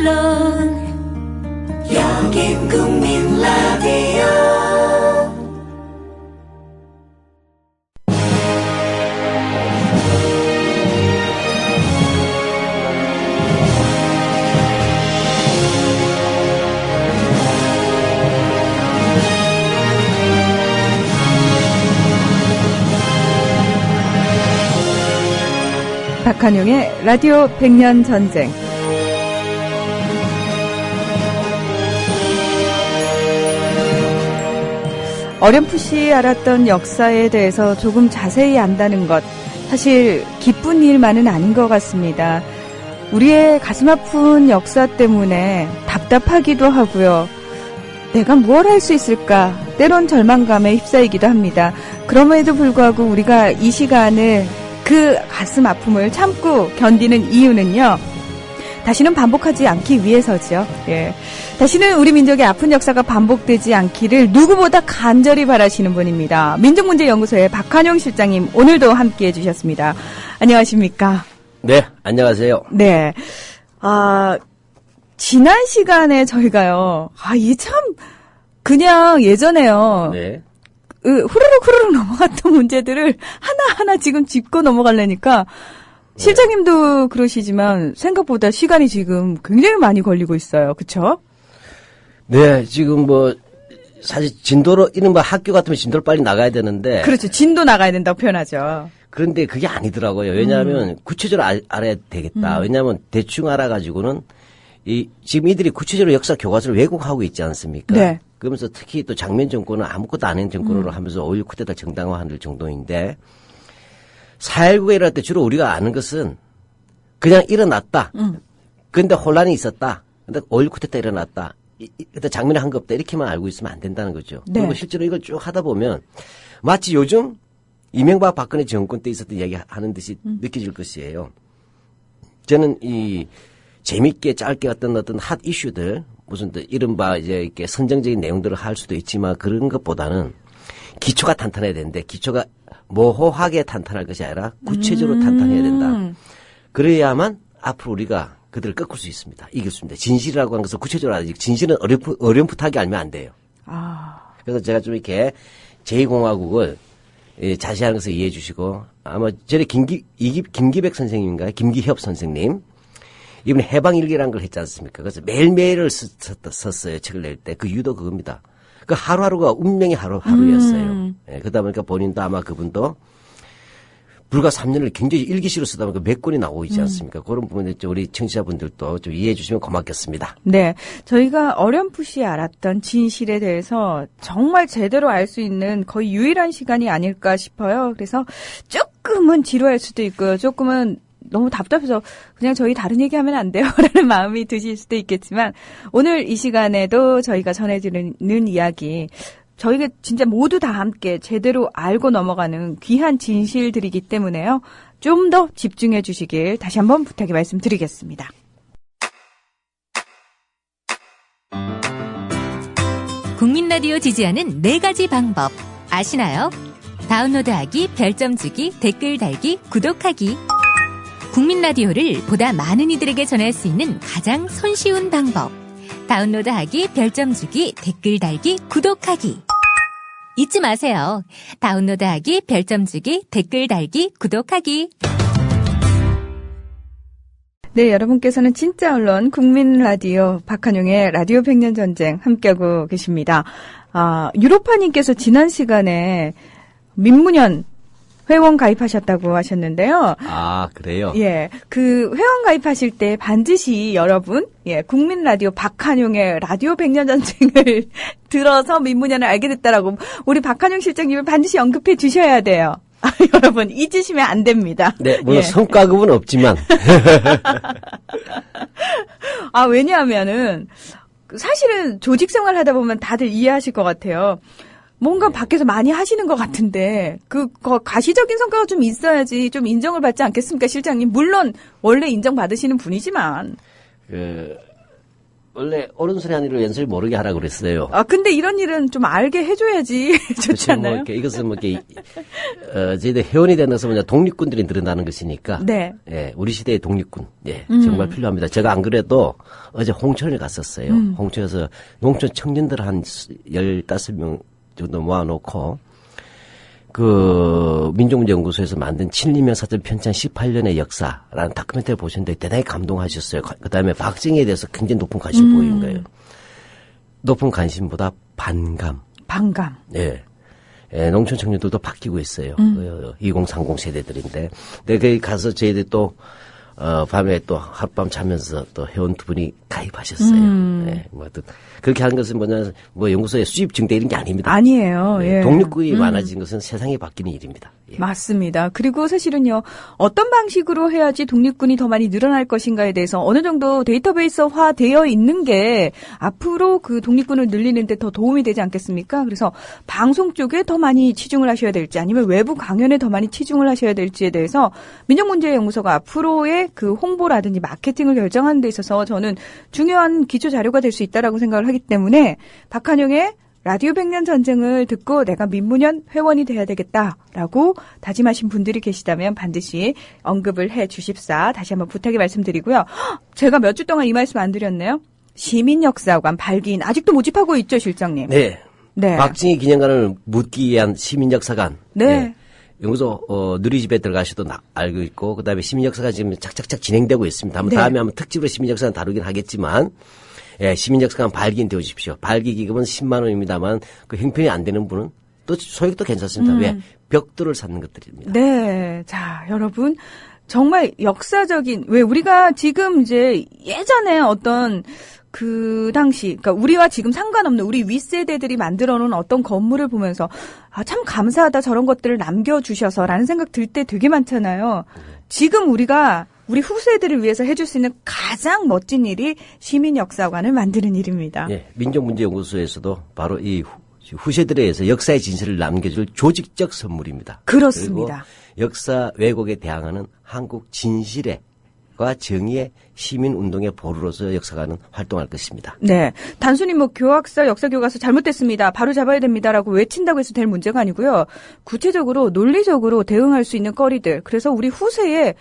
언론 여긴 국민 라디오. 박한용의 라디오 100년 전쟁. 어렴풋이 알았던 역사에 대해서 조금 자세히 안다는 것, 사실 기쁜 일만은 아닌 것 같습니다. 우리의 가슴 아픈 역사 때문에 답답하기도 하고요. 내가 뭘 할 수 있을까? 때론 절망감에 휩싸이기도 합니다. 그럼에도 불구하고 우리가 이 시간을 그 가슴 아픔을 참고 견디는 이유는요, 다시는 반복하지 않기 위해서죠. 예. 다시는 우리 민족의 아픈 역사가 반복되지 않기를 누구보다 간절히 바라시는 분입니다. 민족문제연구소의 박한용 실장님, 오늘도 함께해 주셨습니다. 안녕하십니까? 네, 안녕하세요. 네. 지난 시간에 저희가요, 이게 참, 그냥 예전에요. 네. 후루룩 넘어갔던 문제들을 하나하나 지금 짚고 넘어가려니까, 실장님도 그러시지만 생각보다 시간이 지금 굉장히 많이 걸리고 있어요. 그쵸? 네, 지금 사실 진도로, 이른바 학교 같으면 진도를 빨리 나가야 되는데. 그렇죠. 진도 나가야 된다고 표현하죠. 그런데 그게 아니더라고요. 왜냐하면 구체적으로 알아야 되겠다. 왜냐하면 대충 알아가지고는 지금 이들이 구체적으로 역사 교과서를 왜곡하고 있지 않습니까? 네. 그러면서 특히 또 장면 정권은 아무것도 안 한 정권으로 하면서 5.16 쿠데타 정당화하는 정도인데, 4.19가 일어날 때 주로 우리가 아는 것은 그냥 일어났다. 근데 혼란이 있었다. 근데 5.16 쿠데타 일어났다. 그때 장면에 한 거 없다. 이렇게만 알고 있으면 안 된다는 거죠. 네. 그리고 실제로 이걸 쭉 하다 보면 마치 요즘 이명박 박근혜 정권 때 있었던 이야기 하는 듯이 느껴질 것이에요. 저는 재밌게 짧게 어떤 핫 이슈들, 무슨 이른바 이렇게 선정적인 내용들을 할 수도 있지만 그런 것보다는 기초가 탄탄해야 되는데, 기초가 모호하게 탄탄할 것이 아니라 구체적으로 탄탄해야 된다. 그래야만 앞으로 우리가 그들을 꺾을 수 있습니다. 이길 수 있습니다. 진실이라고 하는 것을 구체적으로 알아야지. 진실은 어렴풋하게 알면 안 돼요. 그래서 제가 좀 이렇게 제2공화국을 자세한 것을 이해해 주시고, 아마 전에 김기백 선생님인가요? 김기협 선생님. 이번에 해방일기라는 걸 했지 않습니까? 그래서 매일매일을 썼어요. 책을 낼 때. 그 이유도 그겁니다. 그 하루하루가 운명의 하루였어요. 예, 그러다 보니까 본인도 아마 그분도 불과 3년을 굉장히 일기시로 쓰다 보니까 몇 권이 나오고 있지 않습니까? 그런 부분에 우리 청취자분들도 좀 이해해 주시면 고맙겠습니다. 네. 저희가 어렴풋이 알았던 진실에 대해서 정말 제대로 알 수 있는 거의 유일한 시간이 아닐까 싶어요. 그래서 조금은 지루할 수도 있고요. 조금은 너무 답답해서 그냥 저희 다른 얘기하면 안 돼요 라는 마음이 드실 수도 있겠지만, 오늘 이 시간에도 저희가 전해드리는 이야기, 저희가 진짜 모두 다 함께 제대로 알고 넘어가는 귀한 진실들이기 때문에요. 좀 더 집중해 주시길 다시 한번 부탁의 말씀드리겠습니다. 국민 라디오 지지하는 4가지 방법 아시나요? 다운로드하기, 별점 주기, 댓글 달기, 구독하기. 국민 라디오를 보다 많은 이들에게 전할 수 있는 가장 손쉬운 방법. 다운로드하기, 별점 주기, 댓글 달기, 구독하기. 잊지 마세요. 다운로드하기, 별점 주기, 댓글 달기, 구독하기. 네, 여러분께서는 진짜 언론 국민 라디오 박한용의 라디오 100년 전쟁 함께하고 계십니다. 유로파님께서 지난 시간에 민문연 회원 가입하셨다고 하셨는데요. 그래요? 예. 그 회원 가입하실 때 반드시 여러분, 국민 라디오 박한용의 라디오 100년 전쟁을 들어서 민문연을 알게 됐다라고 우리 박한용 실장님을 반드시 언급해 주셔야 돼요. 여러분, 잊으시면 안 됩니다. 네, 물론 성과급은 없지만. 왜냐하면은, 사실은 조직 생활 하다 보면 다들 이해하실 것 같아요. 뭔가 밖에서 많이 하시는 것 같은데, 가시적인 성과가 좀 있어야지 좀 인정을 받지 않겠습니까, 실장님? 물론, 원래 인정받으시는 분이지만. 원래 오른손이 아니라 왼손이 모르게 하라고 그랬어요. 아, 근데 이런 일은 좀 알게 해줘야지 좋지 않나요? 이렇게 이것은 뭐 이렇게 저희들 회원이 되는 것은 뭐냐 독립군들이 늘어나는 것이니까. 네. 예, 우리 시대의 독립군. 예, 정말 필요합니다. 제가 안 그래도 어제 홍천을 갔었어요. 홍천에서 농촌 청년들 한 15명 정도 모아놓고 그 민족문제연구소에서 만든 친일면 사전 편찬 18년의 역사라는 다큐멘터리를 보셨는데 대단히 감동하셨어요. 그 다음에 박정희에 대해서 굉장히 높은 관심 보이는 거예요. 높은 관심보다 반감. 반감. 예. 예, 농촌 청년들도 바뀌고 있어요. 2030 세대들인데. 근데 거기 가서 저희들이 또, 밤에 또 하룻밤 자면서 또 회원 두 분이 가입하셨어요. 예, 뭐, 그렇게 하는 것은 뭐냐, 뭐 연구소에 수입 증대 이런 게 아닙니다. 아니에요. 예. 독립군이 많아진 것은 세상이 바뀌는 일입니다. 예. 맞습니다. 그리고 사실은요, 어떤 방식으로 해야지 독립군이 더 많이 늘어날 것인가에 대해서 어느 정도 데이터베이스화 되어 있는 게 앞으로 그 독립군을 늘리는 데 더 도움이 되지 않겠습니까? 그래서 방송 쪽에 더 많이 치중을 하셔야 될지 아니면 외부 강연에 더 많이 치중을 하셔야 될지에 대해서 민족문제연구소가 앞으로의 그 홍보라든지 마케팅을 결정하는 데 있어서 저는 중요한 기초 자료가 될 수 있다라고 생각을 하기 때문에 박한용의 라디오 100년 전쟁을 듣고 내가 민문연 회원이 돼야 되겠다라고 다짐하신 분들이 계시다면 반드시 언급을 해 주십사 다시 한번 부탁의 말씀드리고요. 제가 몇 주 동안 이 말씀 안 드렸네요. 시민역사관 발기인 아직도 모집하고 있죠, 실장님? 네. 네. 박정희 기념관을 묻기 위한 시민역사관. 네. 네. 연구소 누리집에 들어가셔도 알고 있고 그다음에 시민역사가 지금 착착착 진행되고 있습니다. 네. 다음에 한번 특집으로 시민역사관 다루긴 하겠지만 예, 시민역사관 발기인 되어 주십시오. 발기 기금은 10만 원입니다만 그 형편이 안 되는 분은 또 소액도 괜찮습니다. 왜? 벽돌을 쌓는 것들입니다. 네. 자, 여러분. 정말 역사적인, 왜 우리가 지금 이제 예전에 어떤 그 당시, 그러니까 우리와 지금 상관없는 우리 윗세대들이 만들어 놓은 어떤 건물을 보면서 아, 참 감사하다 저런 것들을 남겨주셔서 라는 생각 들 때 되게 많잖아요. 지금 우리가 우리 후세들을 위해서 해줄 수 있는 가장 멋진 일이 시민역사관을 만드는 일입니다. 예, 민족문제연구소에서도 바로 이 후세들에 의해서 역사의 진실을 남겨줄 조직적 선물입니다. 그렇습니다. 그리고 역사 왜곡에 대항하는 한국 진실과 정의의 시민운동의 보루로서 역사관은 활동할 것입니다. 네. 단순히 뭐 교학사, 역사교과서 잘못됐습니다. 바로 잡아야 됩니다라고 외친다고 해서 될 문제가 아니고요. 구체적으로 논리적으로 대응할 수 있는 거리들. 그래서 우리 후세에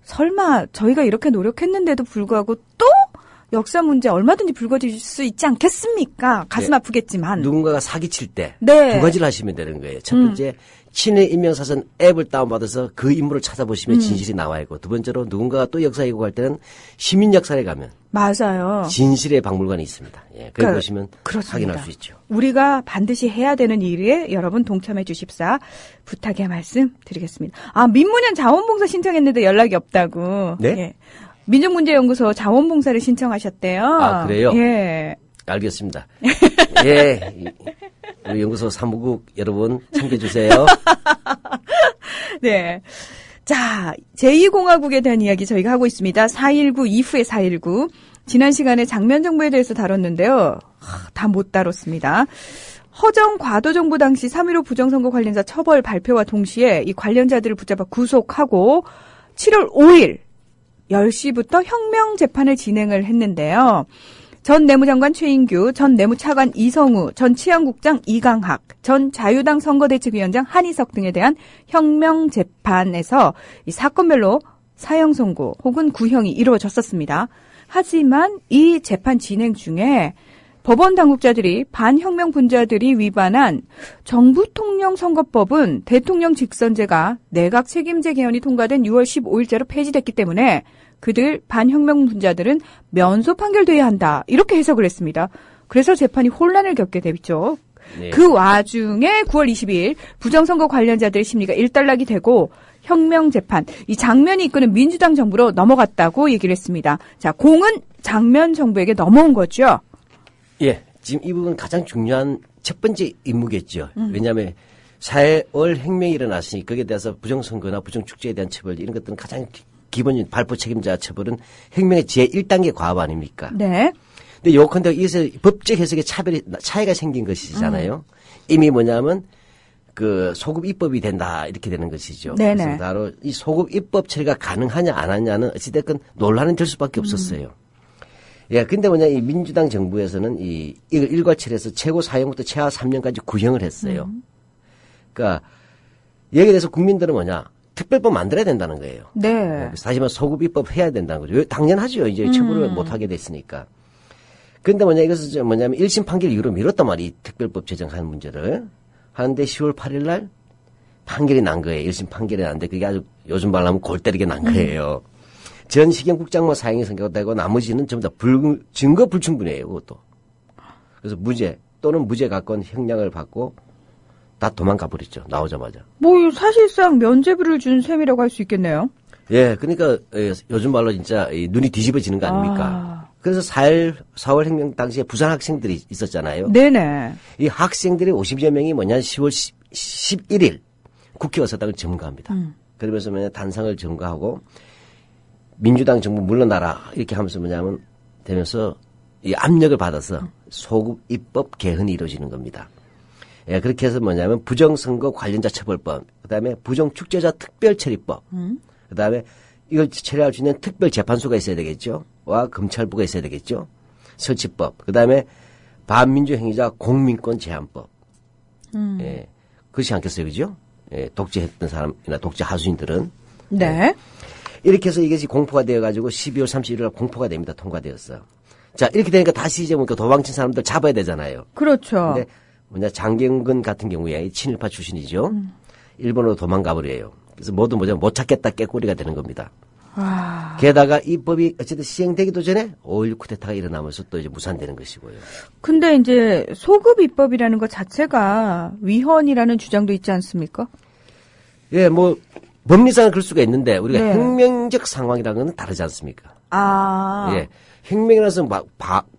설마 저희가 이렇게 노력했는데도 불구하고 또 역사 문제 얼마든지 불거질 수 있지 않겠습니까? 가슴 네. 아프겠지만. 누군가가 사기칠 때 두 네. 가지를 하시면 되는 거예요. 첫 번째 친일 인명사전 앱을 다운받아서 그 인물을 찾아보시면 진실이 나와 있고 두 번째로 누군가가 또 역사 왜곡할 때는 시민역사에 가면 맞아요. 진실의 박물관이 있습니다. 예, 거기 그러니까 보시면 그렇습니다. 확인할 수 있죠. 우리가 반드시 해야 되는 일에 여러분 동참해 주십사 부탁의 말씀 드리겠습니다. 아, 민문연 자원봉사 신청했는데 연락이 없다고. 네? 예. 민족문제연구소 자원봉사를 신청하셨대요. 아, 그래요? 예. 알겠습니다. 예, 우리 연구소 사무국 여러분 챙겨주세요. 네. 자, 제2공화국에 대한 이야기 저희가 하고 있습니다. 4.19 이후의 4.19. 지난 시간에 장면 정부에 대해서 다뤘는데요. 다 못 다뤘습니다. 허정 과도정부 당시 3.15 부정선거 관련자 처벌 발표와 동시에 이 관련자들을 붙잡아 구속하고 7월 5일 10시부터 혁명 재판을 진행을 했는데요. 전 내무장관 최인규, 전 내무차관 이성우, 전 치안국장 이강학, 전 자유당 선거대책위원장 한희석 등에 대한 혁명 재판에서 이 사건별로 사형 선고 혹은 구형이 이루어졌었습니다. 하지만 이 재판 진행 중에 법원 당국자들이 반혁명 분자들이 위반한 정부통령선거법은 대통령 직선제가 내각 책임제 개헌이 통과된 6월 15일자로 폐지됐기 때문에 그들 반혁명 분자들은 면소 판결돼야 한다. 이렇게 해석을 했습니다. 그래서 재판이 혼란을 겪게 됐죠. 네. 그 와중에 9월 22일 부정선거 관련자들의 심리가 일단락이 되고 혁명 재판, 이 장면이 이끄는 민주당 정부로 넘어갔다고 얘기를 했습니다. 자, 공은 장면 정부에게 넘어온 거죠. 예, 지금 이 부분 가장 중요한 첫 번째 임무겠죠. 왜냐하면 4월 혁명이 일어났으니 거기에 대해서 부정선거나 부정축제에 대한 처벌 이런 것들은 가장 기본적인 발포 책임자 처벌은 혁명의 제1단계 과업 아닙니까? 네. 근데 요컨대 이것에 법적 해석에 차이가 생긴 것이잖아요. 이미 뭐냐면 그 소급 입법이 된다 이렇게 되는 것이죠. 네네. 그래서 바로 이 소급 입법 처리가 가능하냐 안 하냐는 어찌됐건 논란은 될 수밖에 없었어요. 예, 근데 뭐냐, 이 민주당 정부에서는 이걸 일괄처리해서 최고 사형부터 최하 3년까지 구형을 했어요. 그러니까 여기에 대해서 국민들은 뭐냐, 특별법 만들어야 된다는 거예요. 네. 사실 소급 입법 해야 된다는 거죠. 당연하죠. 이제 처벌을 못 하게 됐으니까. 근데 뭐냐, 이것은 뭐냐면 1심 판결 이후로 미뤘단 말이에요. 이 특별법 제정하는 문제를. 하는데 10월 8일 날 판결이 난 거예요. 1심 판결이 났는데 그게 아주 요즘 말로 하면 골 때리게 난 거예요. 전시경 국장만 사형이 선고되고 나머지는 전부 다 증거 불충분해요. 그것도. 그래서 무죄 또는 무죄 가까운 형량을 받고 다 도망가 버렸죠. 나오자마자. 뭐 사실상 면죄부를 준 셈이라고 할 수 있겠네요. 예, 그러니까 요즘 말로 진짜 눈이 뒤집어지는 거 아닙니까? 그래서 4월 혁명 당시에 부산 학생들이 있었잖아요. 네네. 이 학생들이 50여 명이 뭐냐 10월 11일 국회 의사당을 점거합니다. 그러면서 뭐냐 단상을 점거하고 민주당 정부 물러나라 이렇게 하면서 뭐냐면 되면서 이 압력을 받아서 소급 입법 개헌이 이루어지는 겁니다. 예, 그렇게 해서 뭐냐면 부정선거 관련자 처벌법, 그다음에 부정축제자 특별처리법, 그다음에 이걸 처리할 수 있는 특별재판소가 있어야 되겠죠. 와 검찰부가 있어야 되겠죠. 설치법, 그다음에 반민주행위자 공민권 제한법. 예, 그렇지 않겠어요, 그죠? 예, 독재했던 사람이나 독재 하수인들은. 네. 이렇게 해서 이것이 공포가 되어가지고 12월 31일 날 공포가 됩니다. 통과되었어. 자, 이렇게 되니까 다시 이제 뭔가 도망친 사람들 잡아야 되잖아요. 그렇죠. 근데 뭐냐, 장경근 같은 경우에 친일파 출신이죠. 일본으로 도망가 버려요. 그래서 모두 뭐냐, 못 찾겠다 깨꼬리가 되는 겁니다. 게다가 이 법이 어쨌든 시행되기도 전에 5.16 쿠데타가 일어나면서 또 이제 무산되는 것이고요. 근데 이제 소급 입법이라는 것 자체가 위헌이라는 주장도 있지 않습니까? 예, 뭐 법리상은 그럴 수가 있는데 우리가 네. 혁명적 상황이라는 건 다르지 않습니까? 아. 예. 혁명이라서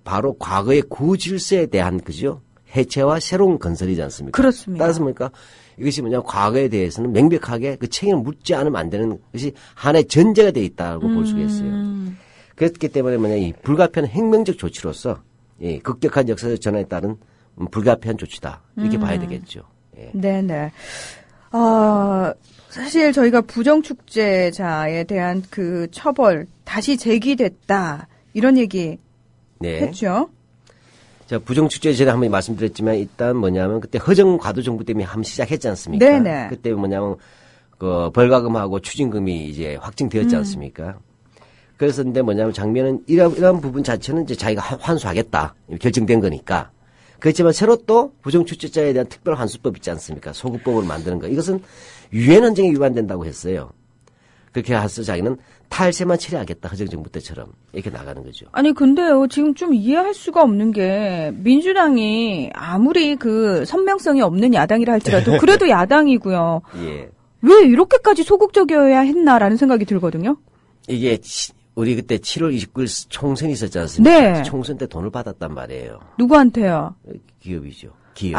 바로 과거의 구질서에 대한 그죠? 해체와 새로운 건설이지 않습니까? 그렇습니다. 따라서 뭡니까? 이것이 뭐냐, 과거에 대해서는 명백하게 그 책임을 묻지 않으면 안 되는 것이 하나의 전제가 되어 있다고 볼 수가 있어요. 그렇기 때문에 뭐냐, 이 불가피한 혁명적 조치로서 이 급격한 역사적 전환에 따른 불가피한 조치다. 이렇게 봐야 되겠죠. 예. 네네. 사실 저희가 부정축제자에 대한 그 처벌 다시 제기됐다. 이런 얘기 네. 했죠. 자, 부정축제 전에 한번 말씀드렸지만 일단 뭐냐면 그때 허정 과도 정부 때문에 한번 시작했지 않습니까? 네네. 그때 뭐냐면 그 벌과금하고 추징금이 이제 확정되었지 않습니까? 그래서 근데 뭐냐면 장면은 이런 부분 자체는 이제 자기가 환수하겠다. 결정된 거니까. 그렇지만 새로 또 부정축제자에 대한 특별 환수법 있지 않습니까? 소급법을 만드는 거. 이것은 유엔 헌정에 위반된다고 했어요. 그렇게 해서 자기는 탈세만 처리하겠다. 허정정부 때처럼 이렇게 나가는 거죠. 아니 근데요 지금 좀 이해할 수가 없는 게 민주당이 아무리 그 선명성이 없는 야당이라 할지라도 그래도 야당이고요. 예. 왜 이렇게까지 소극적이어야 했나라는 생각이 들거든요. 이게 우리 그때 7월 29일 총선이 있었지 않습니까? 네. 총선 때 돈을 받았단 말이에요. 누구한테요? 기업이죠. 기업.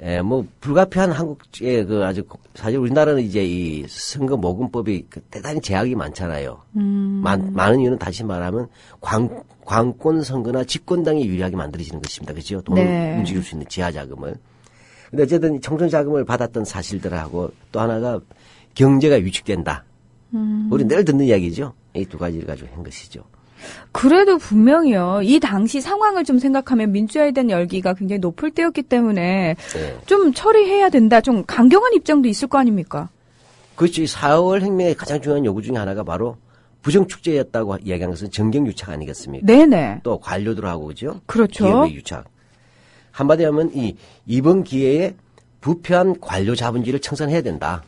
예, 뭐 불가피한 한국의 그 아주 사실 우리나라는 이제 이 선거 모금법이 대단히 제약이 많잖아요. 많은 이유는 다시 말하면 관권 선거나 집권당이 유리하게 만들어지는 것입니다. 그렇죠? 돈을 네. 움직일 수 있는 지하 자금을. 근데 어쨌든 총선 자금을 받았던 사실들하고 또 하나가 경제가 위축된다. 우리 늘 듣는 이야기죠. 이 두 가지를 가지고 한 것이죠. 그래도 분명히요. 이 당시 상황을 좀 생각하면 민주화에 대한 열기가 굉장히 높을 때였기 때문에 네. 좀 처리해야 된다. 좀 강경한 입장도 있을 거 아닙니까? 그렇죠. 4월 혁명의 가장 중요한 요구 중에 하나가 바로 부정축제였다고 이야기한 것은 정경유착 아니겠습니까? 네네. 또 관료들하고 그죠? 그렇죠. 기업의 유착. 한마디 하면 이번 기회에 부패한 관료 자본주의를 청산해야 된다.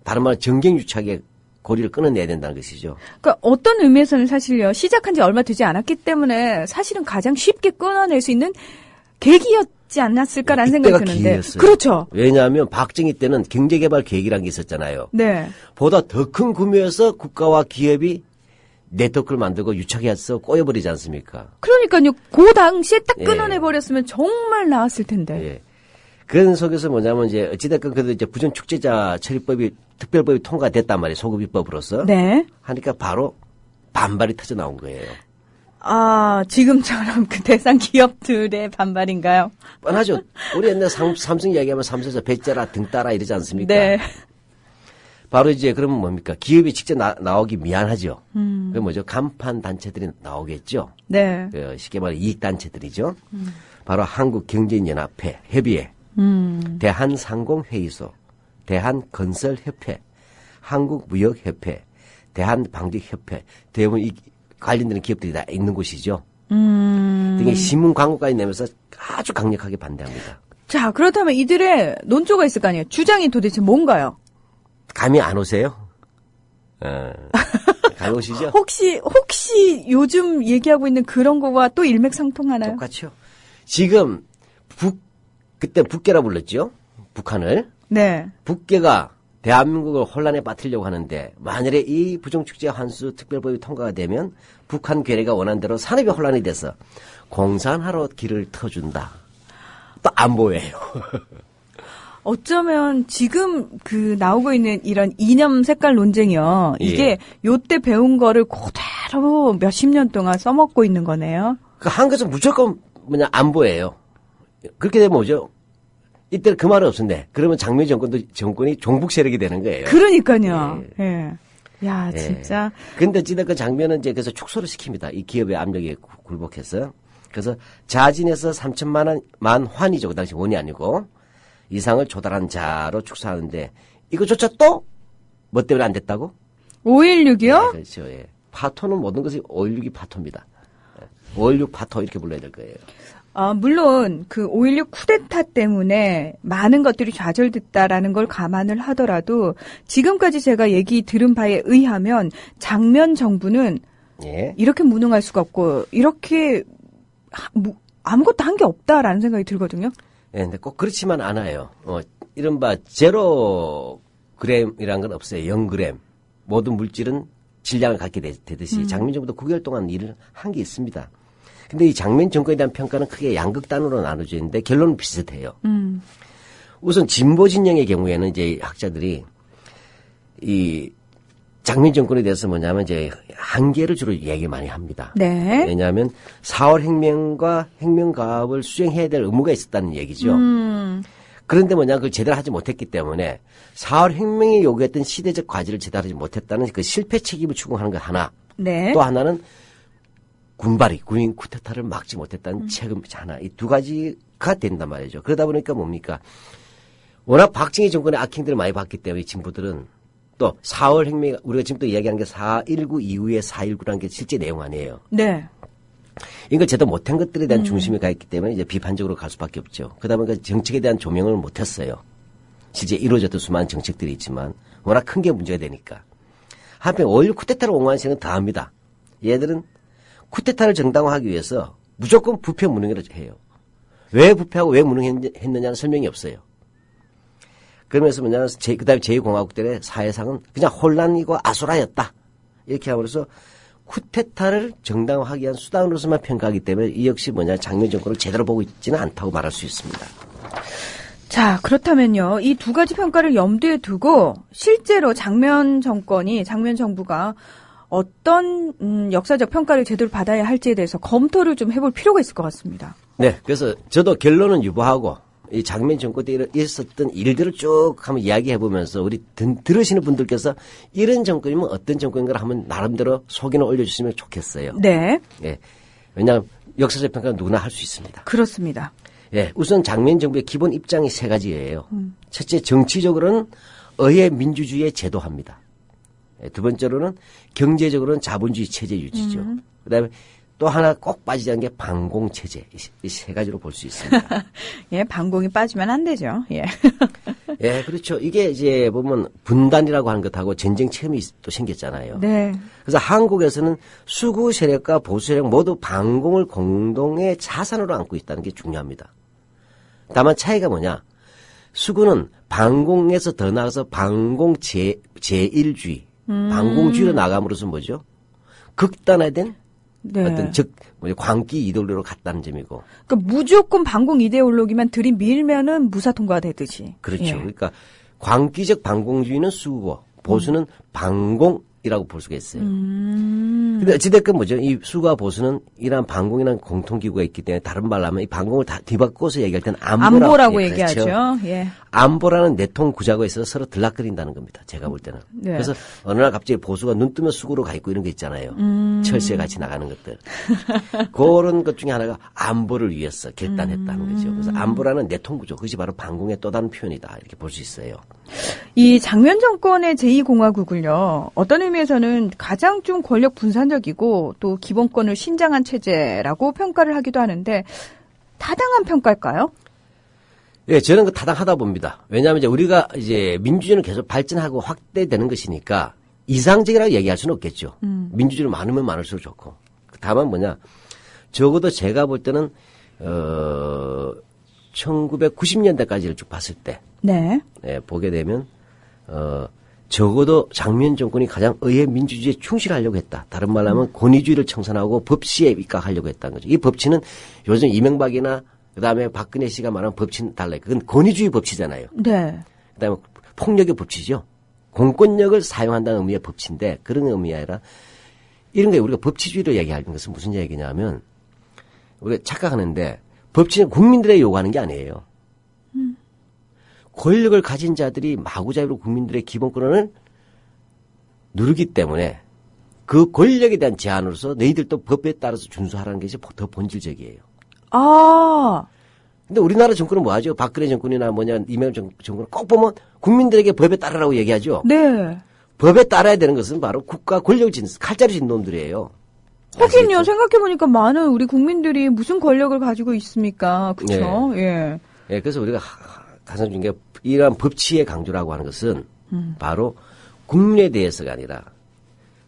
다른 말로 정경유착의 고리를 끊어내야 된다는 것이죠. 그러니까 어떤 의미에서는 사실요. 시작한 지 얼마 되지 않았기 때문에 사실은 가장 쉽게 끊어낼 수 있는 계기였지 않았을까라는 생각이 이때가 드는데. 기회였어요. 그렇죠. 왜냐하면 박정희 때는 경제개발 계획이라는 게 있었잖아요. 네. 보다 더 큰 규모에서 국가와 기업이 네트워크를 만들고 유착해서 꼬여버리지 않습니까? 그러니까요. 그 당시에 딱 예. 끊어내버렸으면 정말 나았을 텐데. 예. 그런 속에서 뭐냐면 이제 어찌됐건 그래도 이제 부정축제자 처리법이 특별법이 통과됐단 말이에요. 소급입법으로서. 네. 하니까 바로 반발이 터져 나온 거예요. 지금처럼 그 대상 기업들의 반발인가요? 뻔하죠. 우리 옛날 삼성 이야기하면 삼성에서 배 짜라 등 따라 이러지 않습니까? 네. 바로 이제 그러면 뭡니까? 기업이 직접 나오기 미안하죠. 그 뭐죠? 간판 단체들이 나오겠죠. 네. 그 쉽게 말해 이익 단체들이죠. 바로 한국경제인연합회, 협의회, 대한상공회의소, 대한건설협회, 한국무역협회, 대한방직협회, 대부분 이 관련되는 기업들이 다 있는 곳이죠. 등의 신문 광고까지 내면서 아주 강력하게 반대합니다. 자, 그렇다면 이들의 논조가 있을 거 아니에요. 주장이 도대체 뭔가요? 감이 안 오세요? 감이 오시죠? 혹시 요즘 얘기하고 있는 그런 거와 또 일맥상통하나요? 똑같죠. 지금 그때 북계라 불렀죠. 북한을. 네. 북계가 대한민국을 혼란에 빠뜨리려고 하는데 만일에 이 부정축제 환수 특별법이 통과가 되면 북한 괴뢰가 원하는 대로 산업이 혼란이 돼서 공산화로 길을 터준다. 또 안 보여요. 어쩌면 지금 그 나오고 있는 이런 이념 색깔 논쟁이요. 이게 요때 배운 거를 그대로 몇십 년 동안 써먹고 있는 거네요. 그 한 것은 무조건 안 보여요. 그렇게 되면 뭐죠? 이때는 그 말은 없었네. 그러면 장미 정권이 종북 세력이 되는 거예요. 그러니까요. 예. 야, 진짜. 근데 어찌됐건 장면은 이제 그래서 축소를 시킵니다. 이 기업의 압력에 굴복해서. 그래서 자진해서 3천만 환이죠. 그 당시 원이 아니고. 이상을 조달한 자로 축소하는데 이거조차 또 뭐 때문에 안 됐다고? 5.16이요? 네, 그렇죠. 예. 파토는 모든 것이 5.16이 파토입니다. 5.16 파토 이렇게 불러야 될 거예요. 물론 그 5.16 쿠데타 때문에 많은 것들이 좌절됐다라는 걸 감안을 하더라도 지금까지 제가 얘기 들은 바에 의하면 장면 정부는 이렇게 무능할 수가 없고 이렇게 아무것도 한 게 없다라는 생각이 들거든요. 네, 근데 꼭 그렇지만 않아요. 이른바 제로 그램이라는 건 없어요. 0g. 모든 물질은 질량을 갖게 되듯이 장면 정부도 9개월 동안 일을 한 게 있습니다. 근데 이 장면 정권에 대한 평가는 크게 양극단으로 나눠져 있는데 결론은 비슷해요. 우선 진보 진영의 경우에는 이제 학자들이 이 장면 정권에 대해서 뭐냐면 이제 한계를 주로 얘기 많이 합니다. 네. 왜냐하면 4월 혁명과 혁명가업을 수행해야 될 의무가 있었다는 얘기죠. 그런데 뭐냐 그걸 제대로 하지 못했기 때문에 4월 혁명이 요구했던 시대적 과제를 제대로 하지 못했다는 그 실패 책임을 추궁하는 것 하나. 네. 또 하나는 군인 쿠데타를 막지 못했다는 책임 하나. 이 두 가지가 된단 말이죠. 그러다 보니까 뭡니까? 워낙 박정희 정권의 악행들을 많이 봤기 때문에 진보들은 또 4월 혁명, 우리가 지금 또 이야기하는 게 4.19 이후에 4.19라는 게 실제 내용 아니에요. 네. 이걸 제대로 못한 것들에 대한 중심이 가 있기 때문에 이제 비판적으로 갈 수밖에 없죠. 그러다 보니까 정책에 대한 조명을 못했어요. 실제 이루어졌던 수많은 정책들이 있지만 워낙 큰 게 문제가 되니까. 한편 5.16 쿠데타를 옹호하는 세력은 다 합니다. 얘들은 쿠데타를 정당화하기 위해서 무조건 부패 무능을 해요. 왜 부패하고 왜 무능했느냐는 설명이 없어요. 그러면서 뭐냐면 그다음에 제2공화국 때의 사회상은 그냥 혼란이고 아수라였다. 이렇게 함으로써 쿠데타를 정당화하기 위한 수단으로서만 평가하기 때문에 이 역시 뭐냐 장면 정권을 제대로 보고 있지는 않다고 말할 수 있습니다. 자, 그렇다면요. 이 두 가지 평가를 염두에 두고 실제로 장면 정부가 어떤 역사적 평가를 제대로 받아야 할지에 대해서 검토를 좀 해볼 필요가 있을 것 같습니다. 네, 그래서 저도 결론은 유보하고 이 장면 정권 때 있었던 일들을 쭉 한번 이야기해보면서 우리 들으시는 분들께서 이런 정권이면 어떤 정권인가 한번 나름대로 소견을 올려주시면 좋겠어요. 네. 예, 왜냐하면 역사적 평가는 누구나 할 수 있습니다. 그렇습니다. 예, 우선 장면 정부의 기본 입장이 세 가지예요. 첫째, 정치적으로는 의회 민주주의에 제도합니다. 두 번째로는 경제적으로는 자본주의 체제 유지죠. 그다음에 또 하나 꼭 빠지지 않는 게 반공 체제. 이 세 가지로 볼 수 있습니다. 예, 반공이 빠지면 안 되죠. 예. 예, 그렇죠. 이게 이제 보면 분단이라고 하는 것하고 전쟁 체험이 또 생겼잖아요. 네. 그래서 한국에서는 수구 세력과 보수 세력 모두 반공을 공동의 자산으로 안고 있다는 게 중요합니다. 다만 차이가 뭐냐? 수구는 반공에서 더 나아가서 반공 제1주의, 반공주의로 나감으로써 뭐죠? 극단화된 네. 어떤 광기 이데올로기로 갔다는 점이고. 그러니까 무조건 반공 이데올로기만 들이밀면은 무사 통과되듯이. 그렇죠. 예. 그러니까 광기적 반공주의는 수구고 보수는 반공이라고 볼 수가 있어요. 근데 어찌됐건 뭐죠? 이 수구와 보수는 이러한 반공이라는 공통기구가 있기 때문에 다른 말로 하면 이 반공을 다 뒤바꿔서 얘기할 때는 안보라고 얘기하죠. 예. 안보라는 내통 구자고에 있어서 서로 들락거린다는 겁니다. 제가 볼 때는. 네. 그래서 어느 날 갑자기 보수가 눈 뜨면 수구로 가 있고 이런 게 있잖아요. 철새에 같이 나가는 것들. 그런 것 중에 하나가 안보를 위해서 결단했다는 거죠. 그래서 안보라는 내통 구조. 그것이 바로 반공의 또 다른 표현이다. 이렇게 볼 수 있어요. 이 장면 정권의 제2공화국을요. 어떤 의미에서는 가장 좀 권력 분산적이고 또 기본권을 신장한 체제라고 평가를 하기도 하는데 타당한 평가일까요? 예, 저는 그 타당하다 봅니다. 왜냐하면 이제 우리가 이제 민주주의는 계속 발전하고 확대되는 것이니까 이상적이라고 얘기할 수는 없겠죠. 민주주의는 많으면 많을수록 좋고. 다만 뭐냐. 적어도 제가 볼 때는, 1990년대까지를 쭉 봤을 때. 네. 예, 보게 되면, 적어도 장면 정권이 가장 의회 민주주의에 충실하려고 했다. 다른 말로 하면 권위주의를 청산하고 법치에 입각하려고 했다는 거죠. 이 법치는 요즘 이명박이나 그다음에 박근혜 씨가 말하는 법치는 달라요. 그건 권위주의 법치잖아요. 네. 그다음에 폭력의 법치죠. 공권력을 사용한다는 의미의 법치인데 그런 의미가 아니라 이런 게 우리가 법치주의로 얘기하는 것은 무슨 얘기냐면 우리가 착각하는데 법치는 국민들의 요구하는 게 아니에요. 권력을 가진 자들이 마구잡이로 국민들의 기본권을 누르기 때문에 그 권력에 대한 제한으로서 너희들도 법에 따라서 준수하라는 것이 더 본질적이에요. 아. 근데 우리나라 정권은 뭐 하죠? 박근혜 정권이나 이명박 정권은 꼭 보면 국민들에게 법에 따르라고 얘기하죠. 네. 법에 따라야 되는 것은 바로 국가 권력을 진, 칼자루 진 놈들이에요. 하긴요. 아시겠죠? 생각해보니까 많은 우리 국민들이 무슨 권력을 가지고 있습니까? 그렇죠? 예. 예, 그래서 우리가 가장 중요한 게 이러한 법치의 강조라고 하는 것은 바로 국민에 대해서가 아니라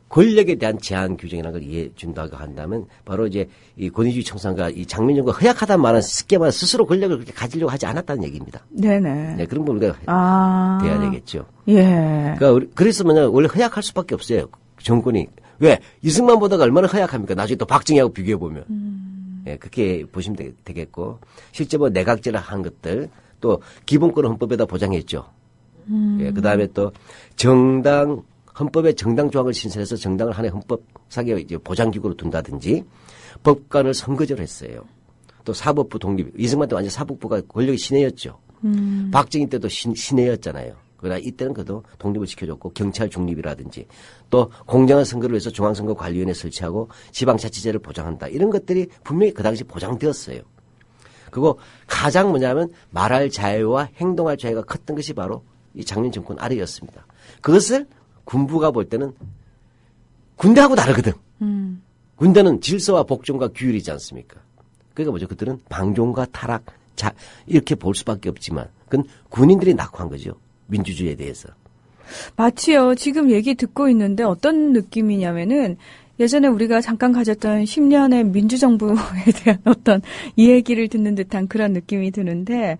권력에 대한 제한 규정이라는 걸 이해해 준다고 한다면 바로 이제 이 권위주의 청산과 이 장면정부가 허약하다는 말은 쉽게 말해 스스로 권력을 그렇게 가지려고 하지 않았다는 얘기입니다. 네네. 네, 그런 걸 우리가 돼야 되겠죠. 예. 그러니까 그래서 뭐냐 원래 허약할 수밖에 없어요. 정권이. 왜? 이승만 보다가 얼마나 허약합니까? 나중에 또 박정희하고 비교해 보면. 예, 그렇게 보시면 되겠고 실제 뭐 내각제를 한 것들 또 기본권을 헌법에다 보장했죠. 예, 그다음에 또 헌법에 정당 조항을 신설해서 정당을 하나의 헌법상의 이제 보장기구로 둔다든지 법관을 선거제로 했어요. 또 사법부 독립. 이승만 때 완전 사법부가 권력이 신해였죠. 박정희 때도 신해였잖아요. 그러나 이때는 그래도 독립을 지켜줬고 경찰 중립이라든지 또 공정한 선거를 위해서 중앙선거관리위원회 설치하고 지방자치제를 보장한다. 이런 것들이 분명히 그 당시 보장되었어요. 그리고 가장 뭐냐면 말할 자유와 행동할 자유가 컸던 것이 바로 이 장면 정권 아래였습니다. 그것을 군부가 볼 때는 군대하고 다르거든. 군대는 질서와 복종과 규율이지 않습니까? 그러니까 뭐죠? 그들은 방종과 타락, 이렇게 볼 수밖에 없지만 그건 군인들이 낙후한 거죠. 민주주의에 대해서. 마치요. 지금 얘기 듣고 있는데 어떤 느낌이냐면은 예전에 우리가 잠깐 가졌던 10년의 민주정부에 대한 어떤 이 얘기를 듣는 듯한 그런 느낌이 드는데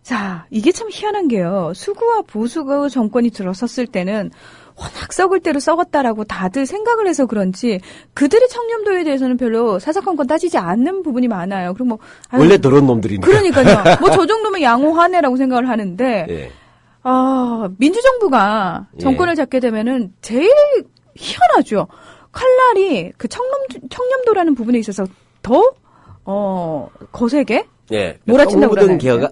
자, 이게 참 희한한 게요. 수구와 보수가 정권이 들어섰을 때는 워낙 썩을 대로 썩었다라고 다들 생각을 해서 그런지 그들의 청렴도에 대해서는 별로 사사건건 따지지 않는 부분이 많아요. 그리고 뭐 원래 더러운 놈들이니까. 그러니까요. 뭐 저 정도면 양호하네라고 생각을 하는데 예. 민주정부가 정권을 잡게 되면은 제일 희한하죠. 칼날이 그 청렴도라는 부분에 있어서 더 거세게 예. 몰아친다고 묻은 그러나요?